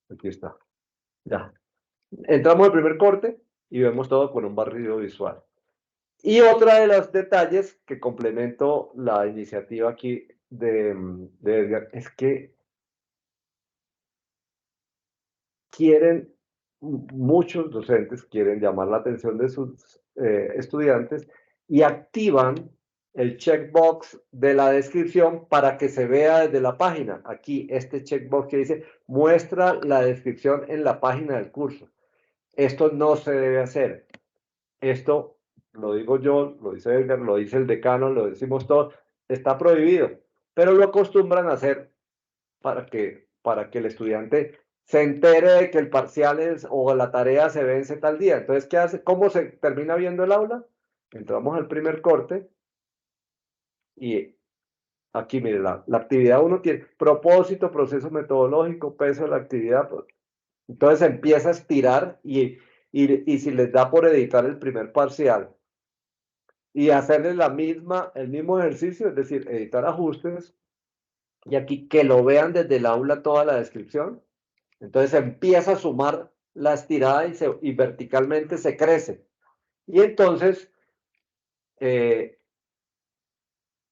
Aquí está. Ya. Entramos al primer corte y vemos todo con un barrido visual. Y otra de los detalles que complemento la iniciativa aquí de Edgar es que muchos docentes quieren llamar la atención de sus estudiantes y activan el checkbox de la descripción para que se vea desde la página. Aquí este checkbox que dice muestra la descripción en la página del curso. Esto no se debe hacer. Esto lo digo yo, lo dice Edgar, lo dice el decano, lo decimos todos, está prohibido, pero lo acostumbran a hacer para que el estudiante se entere de que el parcial o la tarea se vence tal día. Entonces, ¿qué hace? ¿Cómo se termina viendo el aula? Entramos al primer corte y aquí, mire, la actividad 1 tiene propósito, proceso metodológico, peso de la actividad. Entonces empieza a estirar y si les da por editar el primer parcial y hacerle el mismo ejercicio, es decir, editar ajustes, y aquí que lo vean desde el aula toda la descripción. Entonces empieza a sumar la estirada y verticalmente se crece. Y entonces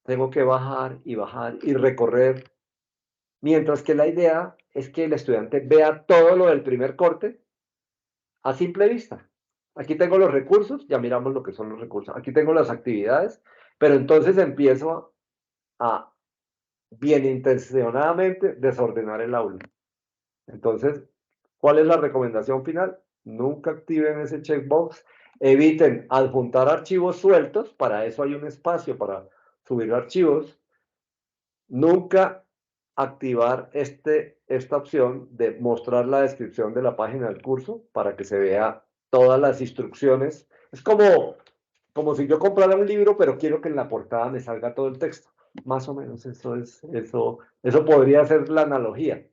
tengo que bajar y recorrer. Mientras que la idea es que el estudiante vea todo lo del primer corte a simple vista. Aquí tengo los recursos, ya miramos lo que son los recursos. Aquí tengo las actividades, pero entonces empiezo a bien intencionadamente desordenar el aula. Entonces, ¿cuál es la recomendación final? Nunca activen ese checkbox. Eviten adjuntar archivos sueltos. Para eso hay un espacio para subir archivos. Nunca activar esta opción de mostrar la descripción de la página del curso para que se vea todas las instrucciones. Es como si yo comprara un libro, pero quiero que en la portada me salga todo el texto. Más o menos eso podría ser la analogía.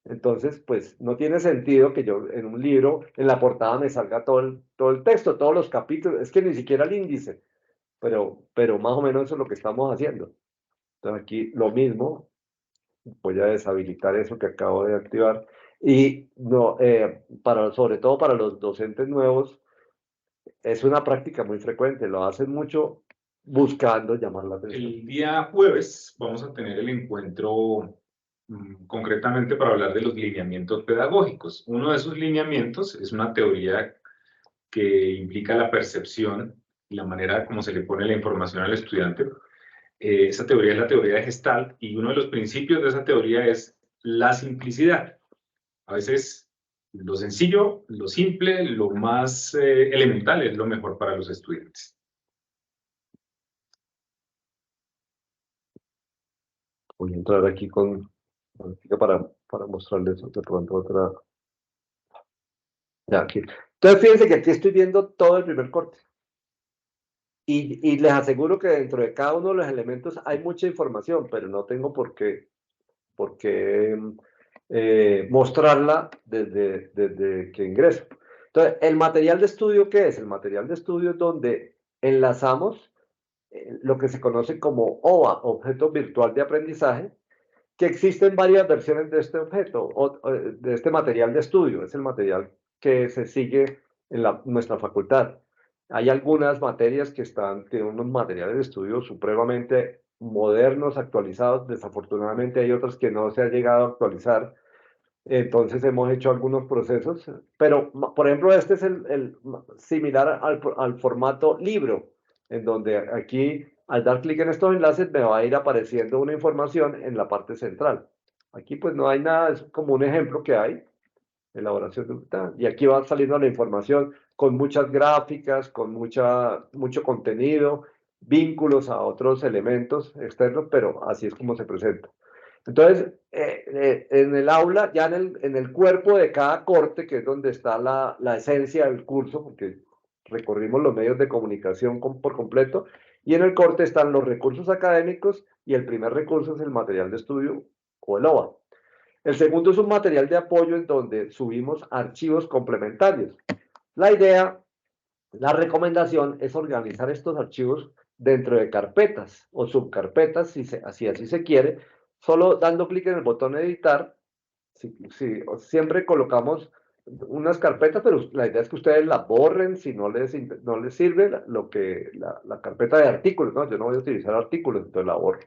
Entonces, pues no tiene sentido que yo en un libro, en la portada me salga todo el texto, todos los capítulos, es que ni siquiera el índice, pero más o menos eso es lo que estamos haciendo. Entonces aquí lo mismo, voy a deshabilitar eso que acabo de activar y no, sobre todo para los docentes nuevos, es una práctica muy frecuente, lo hacen mucho buscando llamar la atención. El día jueves vamos a tener el encuentro concretamente para hablar de los lineamientos pedagógicos. Uno de esos lineamientos es una teoría que implica la percepción y la manera como se le pone la información al estudiante. Esa teoría es la teoría de Gestalt y uno de los principios de esa teoría es la simplicidad. A veces lo sencillo, lo simple, lo más elemental es lo mejor para los estudiantes. Voy a entrar aquí para mostrarles de pronto otra. Ya, aquí. Entonces, fíjense que aquí estoy viendo todo el primer corte. Y les aseguro que dentro de cada uno de los elementos hay mucha información, pero no tengo por qué mostrarla desde que ingreso. Entonces, ¿el material de estudio qué es? El material de estudio es donde enlazamos lo que se conoce como OVA, objeto virtual de aprendizaje, que existen varias versiones de este objeto, de este material de estudio. Es el material que se sigue en nuestra facultad. Hay algunas materias que tienen unos materiales de estudio supremamente modernos, actualizados. Desafortunadamente hay otras que no se ha llegado a actualizar. Entonces hemos hecho algunos procesos, pero por ejemplo este es similar al formato libro, en donde aquí al dar clic en estos enlaces me va a ir apareciendo una información en la parte central. Aquí pues no hay nada, es como un ejemplo que hay, elaboración y aquí va saliendo la información con muchas gráficas, con mucho contenido, vínculos a otros elementos externos, pero así es como se presenta. Entonces, en el aula, ya en el cuerpo de cada corte, que es donde está la esencia del curso, porque recorrimos los medios de comunicación por completo, y en el corte están los recursos académicos, y el primer recurso es el material de estudio o el OVA. El segundo es un material de apoyo en donde subimos archivos complementarios. La idea, la recomendación es organizar estos archivos dentro de carpetas o subcarpetas, si así se quiere, solo dando clic en el botón editar. Siempre colocamos unas carpetas, pero la idea es que ustedes las borren si no les sirve la carpeta de artículos, ¿no? Yo no voy a utilizar artículos, entonces la borro.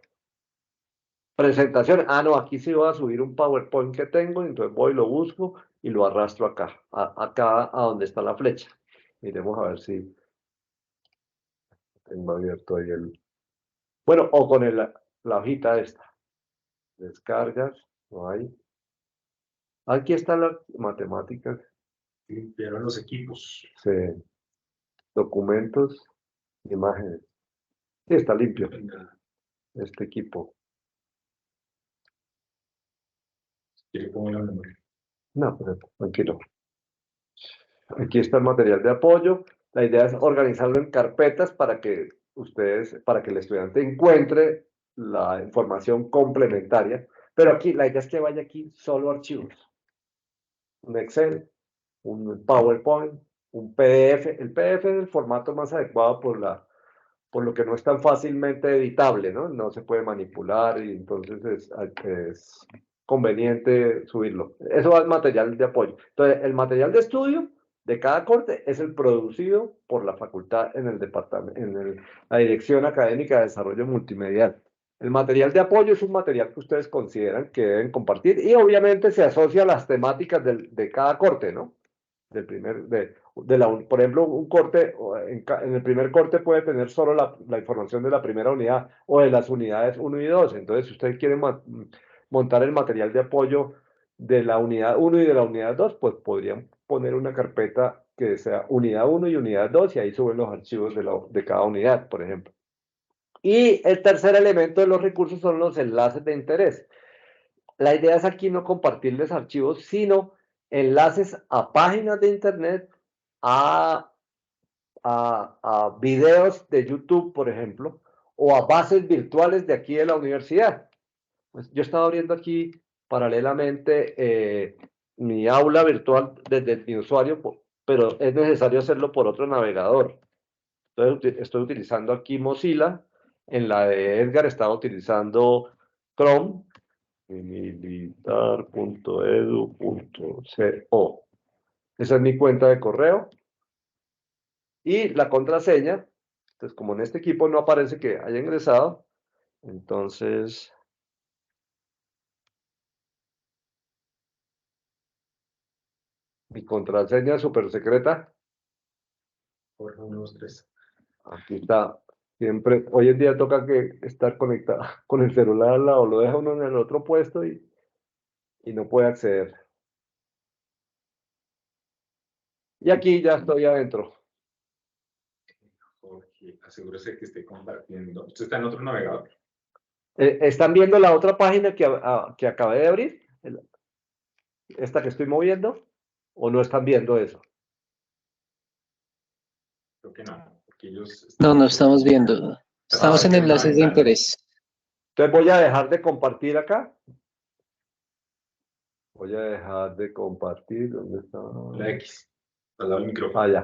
Presentación, no, aquí sí voy a subir un PowerPoint que tengo, entonces voy, lo busco y lo arrastro acá, acá a donde está la flecha. Miremos a ver si tengo abierto ahí Bueno, o con la hojita esta. Descargas, no hay. Aquí están las matemáticas. Limpiaron los equipos. Sí. Documentos, imágenes. Sí, está limpio este equipo. ¿Quiere poner la memoria? No, pero tranquilo. Aquí está el material de apoyo. La idea es organizarlo en carpetas para que el estudiante encuentre la información complementaria. Pero aquí, la idea es que vaya aquí solo archivos. Un Excel, un PowerPoint, un PDF. El PDF es el formato más adecuado por lo que no es tan fácilmente editable, ¿no? No se puede manipular y entonces es conveniente subirlo. Eso es material de apoyo. Entonces, el material de estudio de cada corte es el producido por la facultad en el departamento, la Dirección Académica de Desarrollo Multimedial. El material de apoyo es un material que ustedes consideran que deben compartir y obviamente se asocia a las temáticas de cada corte, ¿no? Por ejemplo, un corte, en el primer corte puede tener solo la información de la primera unidad o de las unidades 1 y 2. Entonces, si ustedes quieren montar el material de apoyo de la unidad 1 y de la unidad 2, pues podrían poner una carpeta que sea unidad 1 y unidad 2 y ahí suben los archivos de cada unidad, por ejemplo. Y el tercer elemento de los recursos son los enlaces de interés. La idea es aquí no compartirles archivos, sino enlaces a páginas de internet, a videos de YouTube, por ejemplo, o a bases virtuales de aquí de la universidad. Pues yo estaba abriendo aquí paralelamente mi aula virtual desde mi usuario, pero es necesario hacerlo por otro navegador. Entonces estoy utilizando aquí Mozilla, en la de Edgar estaba utilizando Chrome, militar.edu.co. Esa es mi cuenta de correo. Y la contraseña, entonces como en este equipo no aparece que haya ingresado, entonces mi contraseña súper secreta, Jorge 1, 2, 3. aquí está. Siempre, hoy en día toca que estar conectado con el celular al lado, lo deja uno en el otro puesto y no puede acceder. Y aquí ya estoy adentro. Jorge, asegúrese que esté compartiendo. ¿Usted está en otro navegador? ¿Están viendo la otra página que acabé de abrir? ¿Esta que estoy moviendo? ¿O no están viendo eso? Creo que no, porque ellos... No, no estamos viendo. Estamos en enlaces de interés. Entonces voy a dejar de compartir acá. Voy a dejar de compartir. ¿Dónde está? La X, al lado del micrófono. Ah, ya.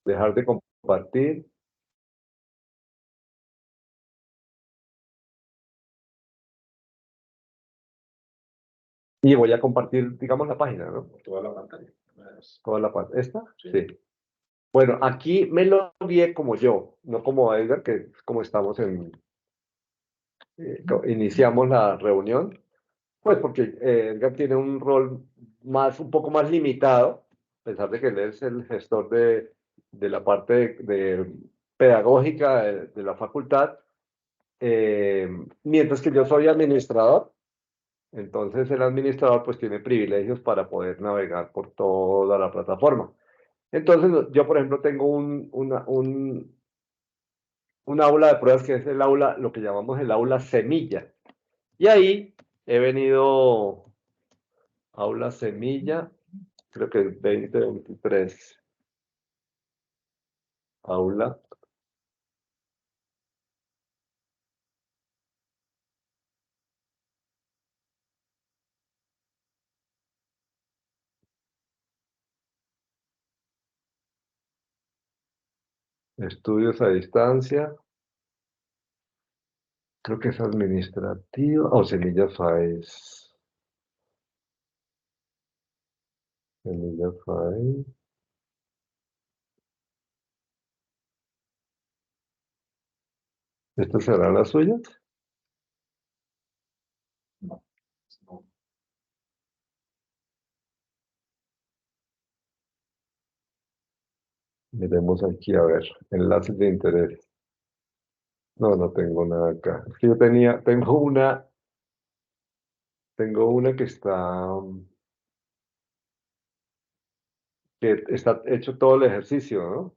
Dejar de compartir. Y voy a compartir, digamos, la página, ¿no? Toda la pantalla. Toda la página. ¿Esta? Sí. Sí. Bueno, aquí me lo guié como yo, no como Edgar, que es como estamos en... iniciamos la reunión. Pues porque Edgar tiene un rol un poco más limitado, a pesar de que él es el gestor de la parte pedagógica de la facultad, mientras que yo soy administrador. Entonces el administrador pues tiene privilegios para poder navegar por toda la plataforma. Entonces yo, por ejemplo, tengo un aula de pruebas que es el aula, lo que llamamos el aula semilla. Y ahí he venido... Aula semilla, creo que es 2023. Aula. Estudios a distancia. Creo que es administrativo. O semilla FAES. Semilla FAES. ¿Esta será la suya? No. Miremos aquí, a ver, enlaces de interés. No, no tengo nada acá. Es que yo tengo una que está hecho todo el ejercicio, ¿no?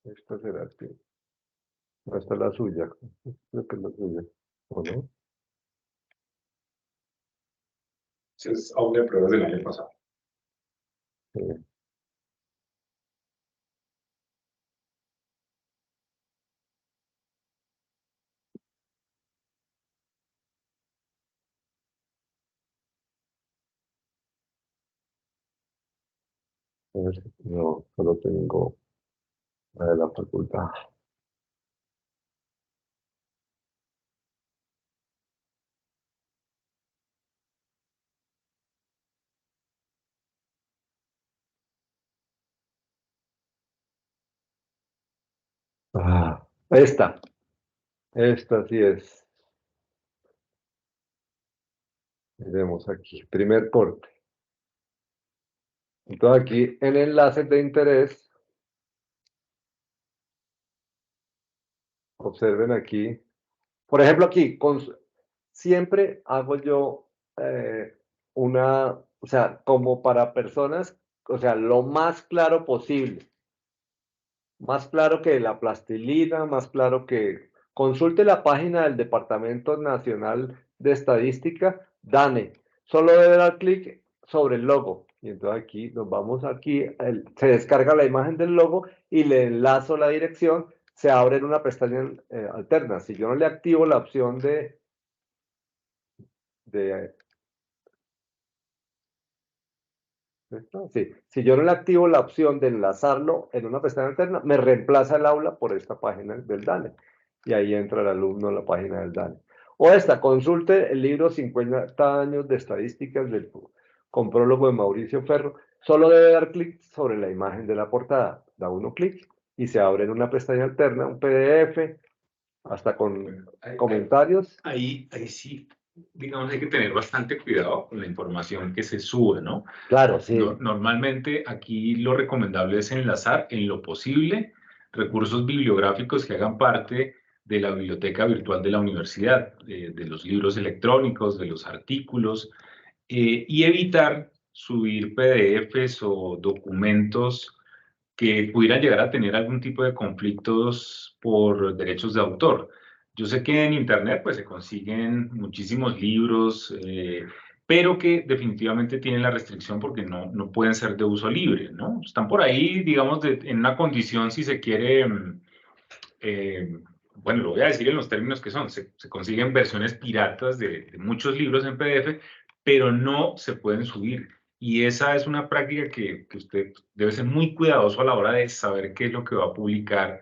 Esta será que... No, esta es la suya. Creo que es la suya, ¿o no? Esa es aula de pruebas del año pasado. Sí. A ver, no, solo tengo la de la facultad. Ah, esta sí es. Miremos aquí, primer corte. Entonces aquí en enlaces de interés, observen aquí, por ejemplo aquí, siempre hago yo o sea, como para personas, o sea, lo más claro posible. Más claro que la plastilina, más claro que... Consulte la página del Departamento Nacional de Estadística, DANE. Solo debe dar clic sobre el logo. Y entonces aquí nos vamos aquí, se descarga la imagen del logo y le enlazo la dirección, se abre en una pestaña alterna. Si yo no le activo la opción sí, si yo no le activo la opción de enlazarlo en una pestaña alterna, me reemplaza el aula por esta página del DANE. Y ahí entra el alumno a la página del DANE. O esta, consulte el libro 50 años de estadísticas con prólogo de Mauricio Ferro. Solo debe dar clic sobre la imagen de la portada. Da uno clic y se abre en una pestaña alterna, un PDF, hasta con comentarios. Ahí sí, digamos, hay que tener bastante cuidado con la información que se sube, ¿no? Claro, sí. Normalmente aquí lo recomendable es enlazar en lo posible recursos bibliográficos que hagan parte de la biblioteca virtual de la universidad, de los libros electrónicos, de los artículos, y evitar subir PDFs o documentos que pudieran llegar a tener algún tipo de conflictos por derechos de autor. Yo sé que en Internet pues, se consiguen muchísimos libros, pero que definitivamente tienen la restricción porque no pueden ser de uso libre, ¿no? Están por ahí, digamos, en una condición, si se quiere, bueno, lo voy a decir en los términos que son, se consiguen versiones piratas de muchos libros en PDF, pero no se pueden subir. Y esa es una práctica que usted debe ser muy cuidadoso a la hora de saber qué es lo que va a publicar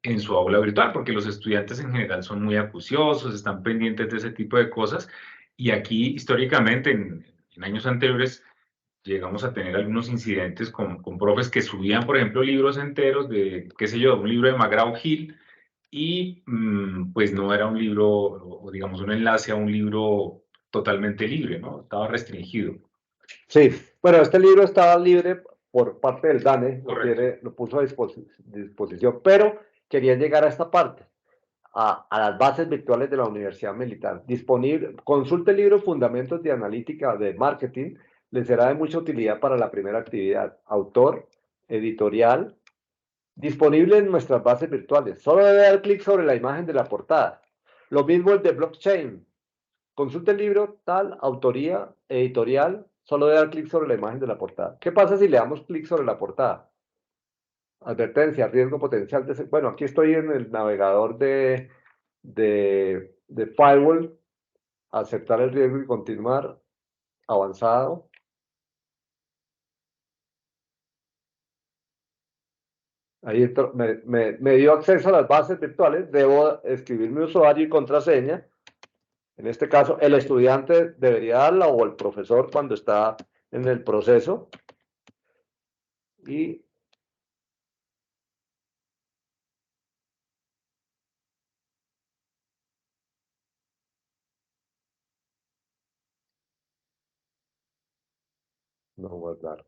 en su aula virtual, porque los estudiantes en general son muy acuciosos, están pendientes de ese tipo de cosas. Y aquí, históricamente, en años anteriores, llegamos a tener algunos incidentes con profes que subían, por ejemplo, libros enteros de, qué sé yo, un libro de McGraw-Hill, y pues no era un libro, o digamos un enlace a un libro totalmente libre, ¿no? Estaba restringido. Sí, bueno, este libro estaba libre por parte del DANE, Correcto. lo puso a disposición, pero quería llegar a esta parte, a las bases virtuales de la Universidad Militar. Disponible, consulte el libro Fundamentos de Analítica de Marketing, le será de mucha utilidad para la primera actividad. Autor, editorial, disponible en nuestras bases virtuales. Solo debe dar clic sobre la imagen de la portada. Lo mismo el de blockchain. Consulte el libro, tal, autoría, editorial, solo debe dar clic sobre la imagen de la portada. ¿Qué pasa si le damos clic sobre la portada? Advertencia, riesgo potencial de... Bueno, aquí estoy en el navegador de Firewall, aceptar el riesgo y continuar, avanzado. Ahí me dio acceso a las bases virtuales, debo escribir mi usuario y contraseña. En este caso, el estudiante debería darla o el profesor cuando está en el proceso. Y no guardar.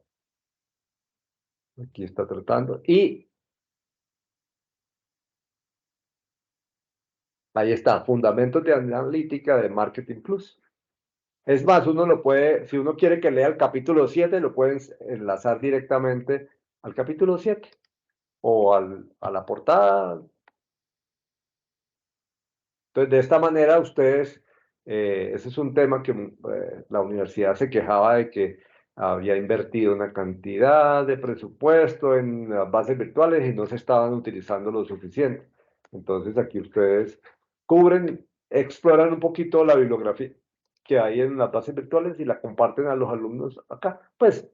Aquí está tratando. Y ahí está, Fundamentos de Analítica de Marketing Plus. Es más, uno lo puede, si uno quiere que lea el capítulo 7, lo pueden enlazar directamente al capítulo 7 o a la portada. Entonces, de esta manera, ustedes, ese es un tema que la universidad se quejaba de que había invertido una cantidad de presupuesto en las bases virtuales y no se estaban utilizando lo suficiente. Entonces, aquí ustedes cubren, exploran un poquito la bibliografía que hay en las bases virtuales y la comparten a los alumnos acá. Pues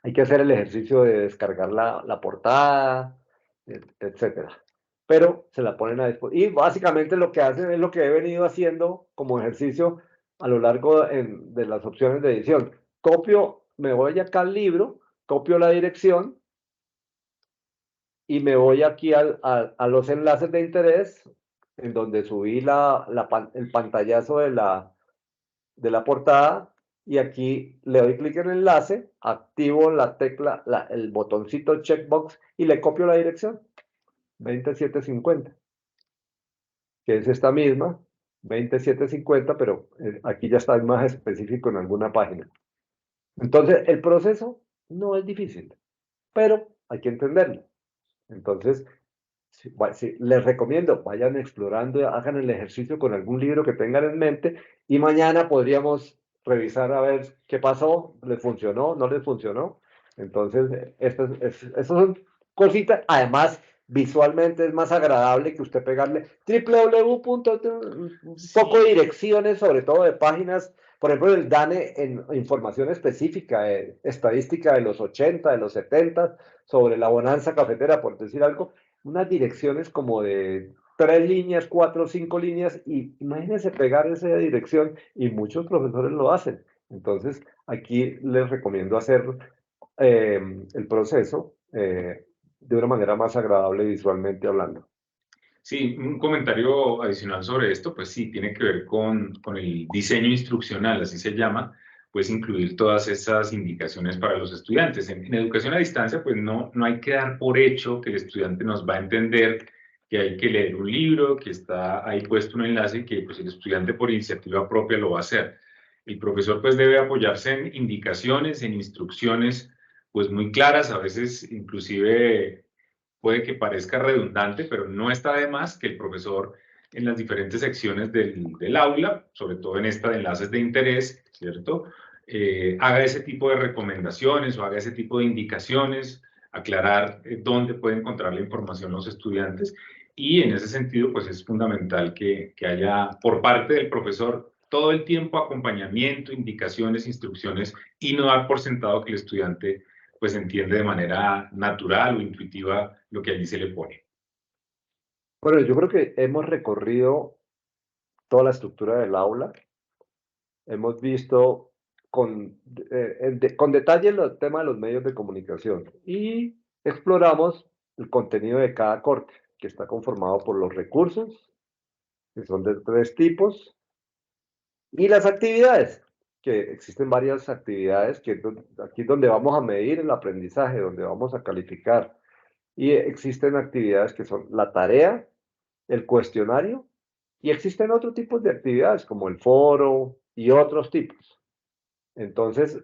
hay que hacer el ejercicio de descargar la portada, etcétera. Pero se la ponen a disposición. Y básicamente lo que hacen es lo que he venido haciendo como ejercicio a lo largo de las opciones de edición. Copio, me voy acá al libro, copio la dirección y me voy aquí a los enlaces de interés, en donde subí el pantallazo de la portada, y aquí le doy clic en el enlace, activo la tecla, el botoncito checkbox y le copio la dirección, 20750, que es esta misma, 20750, pero aquí ya está más específico en alguna página. Entonces, el proceso no es difícil, pero hay que entenderlo. Entonces, les recomiendo, vayan explorando, hagan el ejercicio con algún libro que tengan en mente y mañana podríamos revisar a ver qué pasó, les funcionó, no les funcionó. Entonces, estas son cositas. Además, visualmente es más agradable que usted pegarle un poco de direcciones, sobre todo de páginas, por ejemplo, el DANE en información específica, estadística de los 80, de los 70, sobre la bonanza cafetera, por decir algo, unas direcciones como de 3 líneas, 4, 5 líneas, y imagínense pegar esa dirección, y muchos profesores lo hacen. Entonces, aquí les recomiendo hacer el proceso de una manera más agradable visualmente hablando. Sí, un comentario adicional sobre esto, pues sí, tiene que ver con el diseño instruccional, así se llama, pues incluir todas esas indicaciones para los estudiantes. En educación a distancia, pues no hay que dar por hecho que el estudiante nos va a entender que hay que leer un libro, que está ahí puesto un enlace y que pues, el estudiante por iniciativa propia lo va a hacer. El profesor pues debe apoyarse en indicaciones, en instrucciones pues muy claras, a veces inclusive puede que parezca redundante, pero no está de más que el profesor en las diferentes secciones del aula, sobre todo en esta de enlaces de interés, ¿cierto? Haga ese tipo de recomendaciones o haga ese tipo de indicaciones, aclarar dónde puede encontrar la información los estudiantes, y en ese sentido pues es fundamental que haya por parte del profesor todo el tiempo acompañamiento, indicaciones, instrucciones, y no dar por sentado que el estudiante pues entiende de manera natural o intuitiva lo que allí se le pone. Bueno, yo creo que hemos recorrido toda la estructura del aula. Hemos visto con detalle el tema de los medios de comunicación y exploramos el contenido de cada corte, que está conformado por los recursos, que son de 3 tipos, y las actividades, que existen varias actividades, que aquí es donde vamos a medir el aprendizaje, donde vamos a calificar. Y existen actividades que son la tarea, el cuestionario, y existen otros tipos de actividades como el foro y otros tipos. Entonces,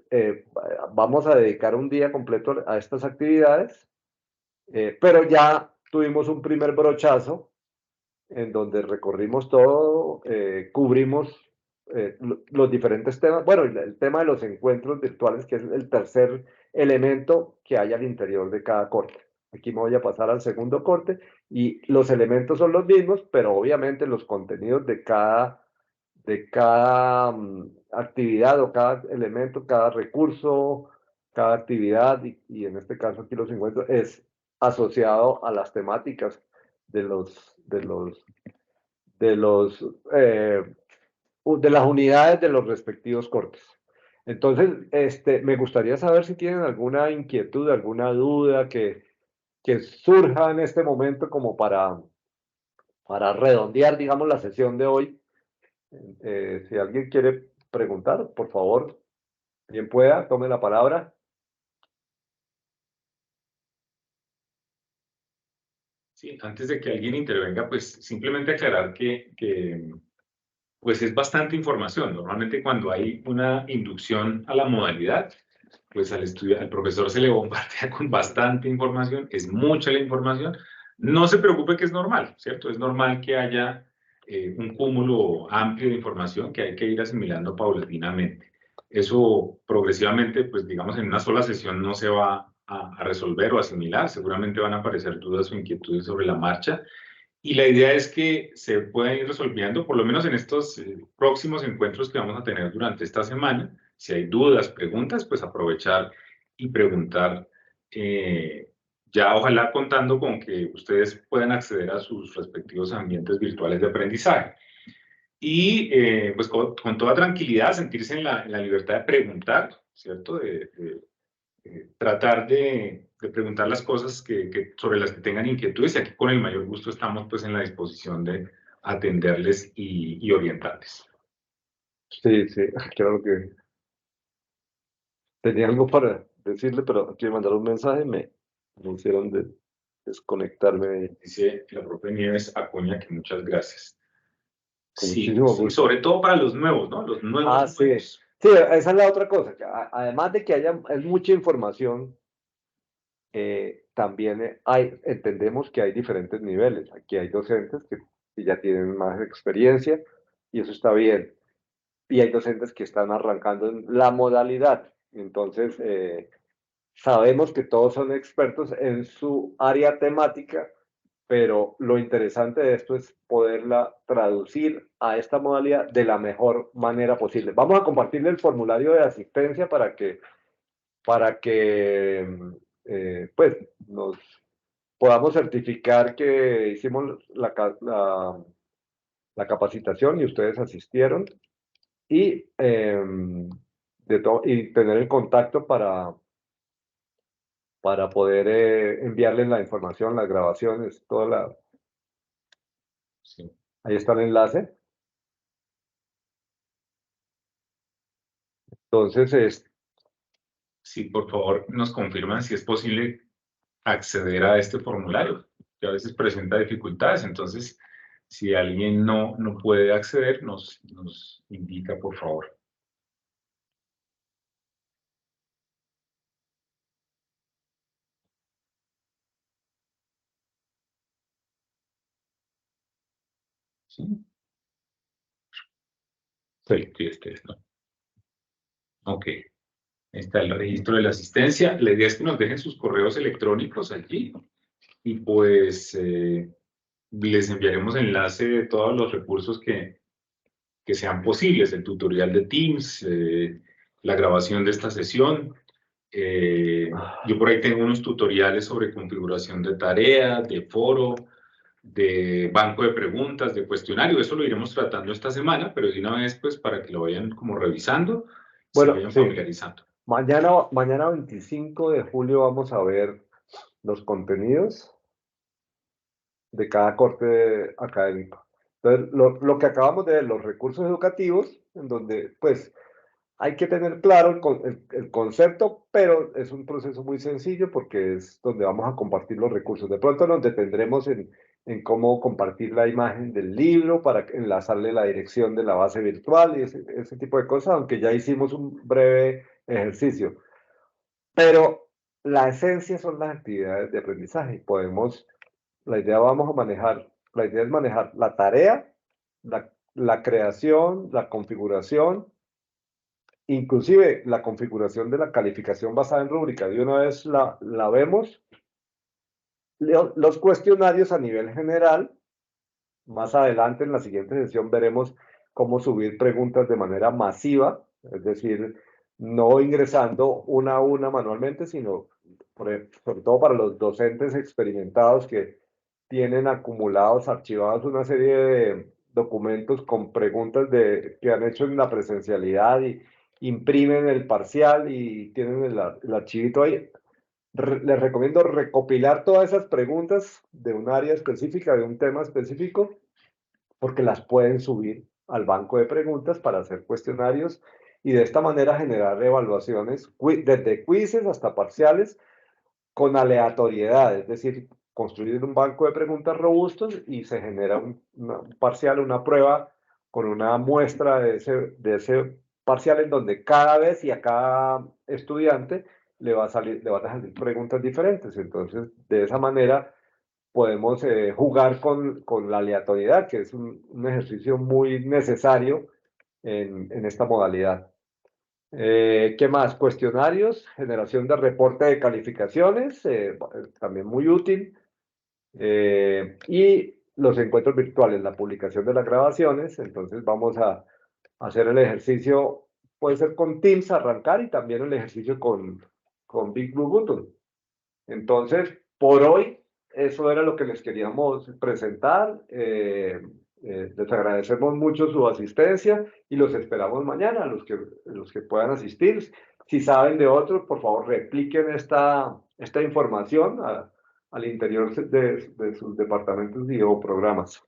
vamos a dedicar un día completo a estas actividades, pero ya tuvimos un primer brochazo en donde recorrimos todo, cubrimos los diferentes temas. Bueno, el tema de los encuentros virtuales, que es el tercer elemento que hay al interior de cada corte. Aquí me voy a pasar al segundo corte y los elementos son los mismos, pero obviamente los contenidos de cada actividad o cada elemento, cada recurso, cada actividad, y en este caso aquí los encuentros, es asociado a las temáticas de las unidades de los respectivos cortes. Entonces, me gustaría saber si tienen alguna inquietud, alguna duda que surja en este momento como para redondear, digamos, la sesión de hoy. Si alguien quiere preguntar, por favor, quien pueda, tome la palabra. Sí, antes de que alguien intervenga, pues simplemente aclarar que pues es bastante información. Normalmente cuando hay una inducción a la modalidad, pues al profesor se le bombardea con bastante información, es mucha la información. No se preocupe, que es normal, ¿cierto? Es normal que haya un cúmulo amplio de información que hay que ir asimilando paulatinamente. Eso progresivamente, pues digamos, en una sola sesión no se va a resolver o asimilar. Seguramente van a aparecer dudas o inquietudes sobre la marcha. Y la idea es que se puedan ir resolviendo, por lo menos en estos próximos encuentros que vamos a tener durante esta semana. Si hay dudas, preguntas, pues aprovechar y preguntar, ya ojalá contando con que ustedes puedan acceder a sus respectivos ambientes virtuales de aprendizaje. Y pues con toda tranquilidad sentirse en la libertad de preguntar, ¿cierto? Tratar de preguntar las cosas sobre las que tengan inquietudes, y aquí con el mayor gusto estamos pues en la disposición de atenderles y orientarles. Sí, claro lo que tenía algo para decirle, pero quiero mandar un mensaje, me hicieron desconectarme. Dice la profe Nieves Acuña que muchas gracias. Con Sí, muchísimo sí, gusto. sobre todo para los nuevos, ¿no? Los nuevos. Sí. Sí, esa es la otra cosa, que además de que es mucha información, también entendemos que hay diferentes niveles. Aquí hay docentes que ya tienen más experiencia y eso está bien. Y hay docentes que están arrancando en la modalidad. Entonces, sabemos que todos son expertos en su área temática, pero lo interesante de esto es poderla traducir a esta modalidad de la mejor manera posible. Vamos a compartirle el formulario de asistencia para que pues nos podamos certificar que hicimos la capacitación y ustedes asistieron, y y tener el contacto para poder enviarles la información, las grabaciones, Sí. ahí está el enlace. Entonces, Sí, por favor, nos confirman si es posible acceder a este formulario, que a veces presenta dificultades. Entonces, si alguien no puede acceder, nos indica, por favor. ¿Sí? Sí. Sí, este es, ¿no? Ok. Ahí está el registro de la asistencia. La idea es que nos dejen sus correos electrónicos allí y pues les enviaremos enlace de todos los recursos que sean posibles, el tutorial de Teams, la grabación de esta sesión. Yo por ahí tengo unos tutoriales sobre configuración de tarea, de foro, de banco de preguntas, de cuestionario. Eso lo iremos tratando esta semana, pero de una vez pues para que lo vayan como revisando, se Bueno, vayan sí. familiarizando. Mañana 25 de julio vamos a ver los contenidos de cada corte académico. Entonces, lo que acabamos de ver, los recursos educativos, en donde pues hay que tener claro el concepto, pero es un proceso muy sencillo porque es donde vamos a compartir los recursos. De pronto nos detendremos en cómo compartir la imagen del libro para enlazarle la dirección de la base virtual y ese tipo de cosas, aunque ya hicimos un breve ejercicio. Pero la esencia son las actividades de aprendizaje. La idea es manejar la tarea, la creación, la configuración, inclusive la configuración de la calificación basada en rúbrica. De una vez la vemos. Los cuestionarios a nivel general. Más adelante en la siguiente sesión veremos cómo subir preguntas de manera masiva, es decir, no ingresando una a una manualmente, sino sobre todo para los docentes experimentados que tienen acumulados, archivados una serie de documentos con preguntas que han hecho en la presencialidad y imprimen el parcial y tienen el archivito ahí. Les recomiendo recopilar todas esas preguntas de un área específica, de un tema específico, porque las pueden subir al banco de preguntas para hacer cuestionarios y de esta manera generar evaluaciones desde quizzes hasta parciales con aleatoriedad, es decir, construir un banco de preguntas robustos y se genera un parcial, una prueba con una muestra de ese parcial en donde cada vez y a cada estudiante le van a salir preguntas diferentes. Entonces, de esa manera podemos jugar con la aleatoriedad, que es un ejercicio muy necesario en esta modalidad. ¿Qué más? Cuestionarios, generación de reporte de calificaciones, también muy útil. Y los encuentros virtuales, la publicación de las grabaciones. Entonces vamos a hacer el ejercicio, puede ser con Teams, arrancar, y también el ejercicio con Big Blue Button. Entonces, por hoy, eso era lo que les queríamos presentar. Les agradecemos mucho su asistencia y los esperamos mañana, los que puedan asistir. Si saben de otros, por favor, repliquen esta información al interior de sus departamentos o programas.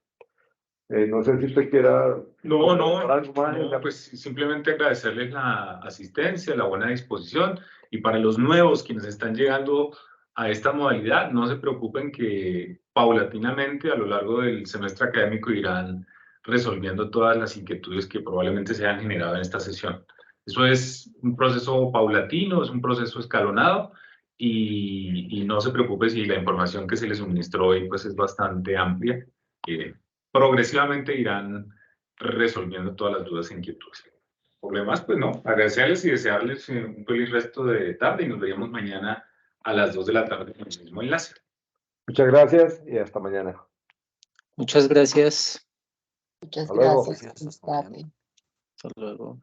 No sé si usted quiera... No, algo más. pues simplemente agradecerles la asistencia, la buena disposición, y para los nuevos quienes están llegando a esta modalidad, no se preocupen que paulatinamente a lo largo del semestre académico irán resolviendo todas las inquietudes que probablemente se hayan generado en esta sesión. Eso es un proceso paulatino, es un proceso escalonado, y no se preocupe si la información que se les suministró hoy pues es bastante amplia. Progresivamente irán resolviendo todas las dudas e inquietudes. Por lo demás, pues no, agradecerles y desearles un feliz resto de tarde y nos veríamos mañana a las 2 de la tarde con el mismo enlace. Muchas gracias y hasta mañana. Muchas gracias. Muchas Hasta luego. gracias. Feliz tarde. Hasta luego.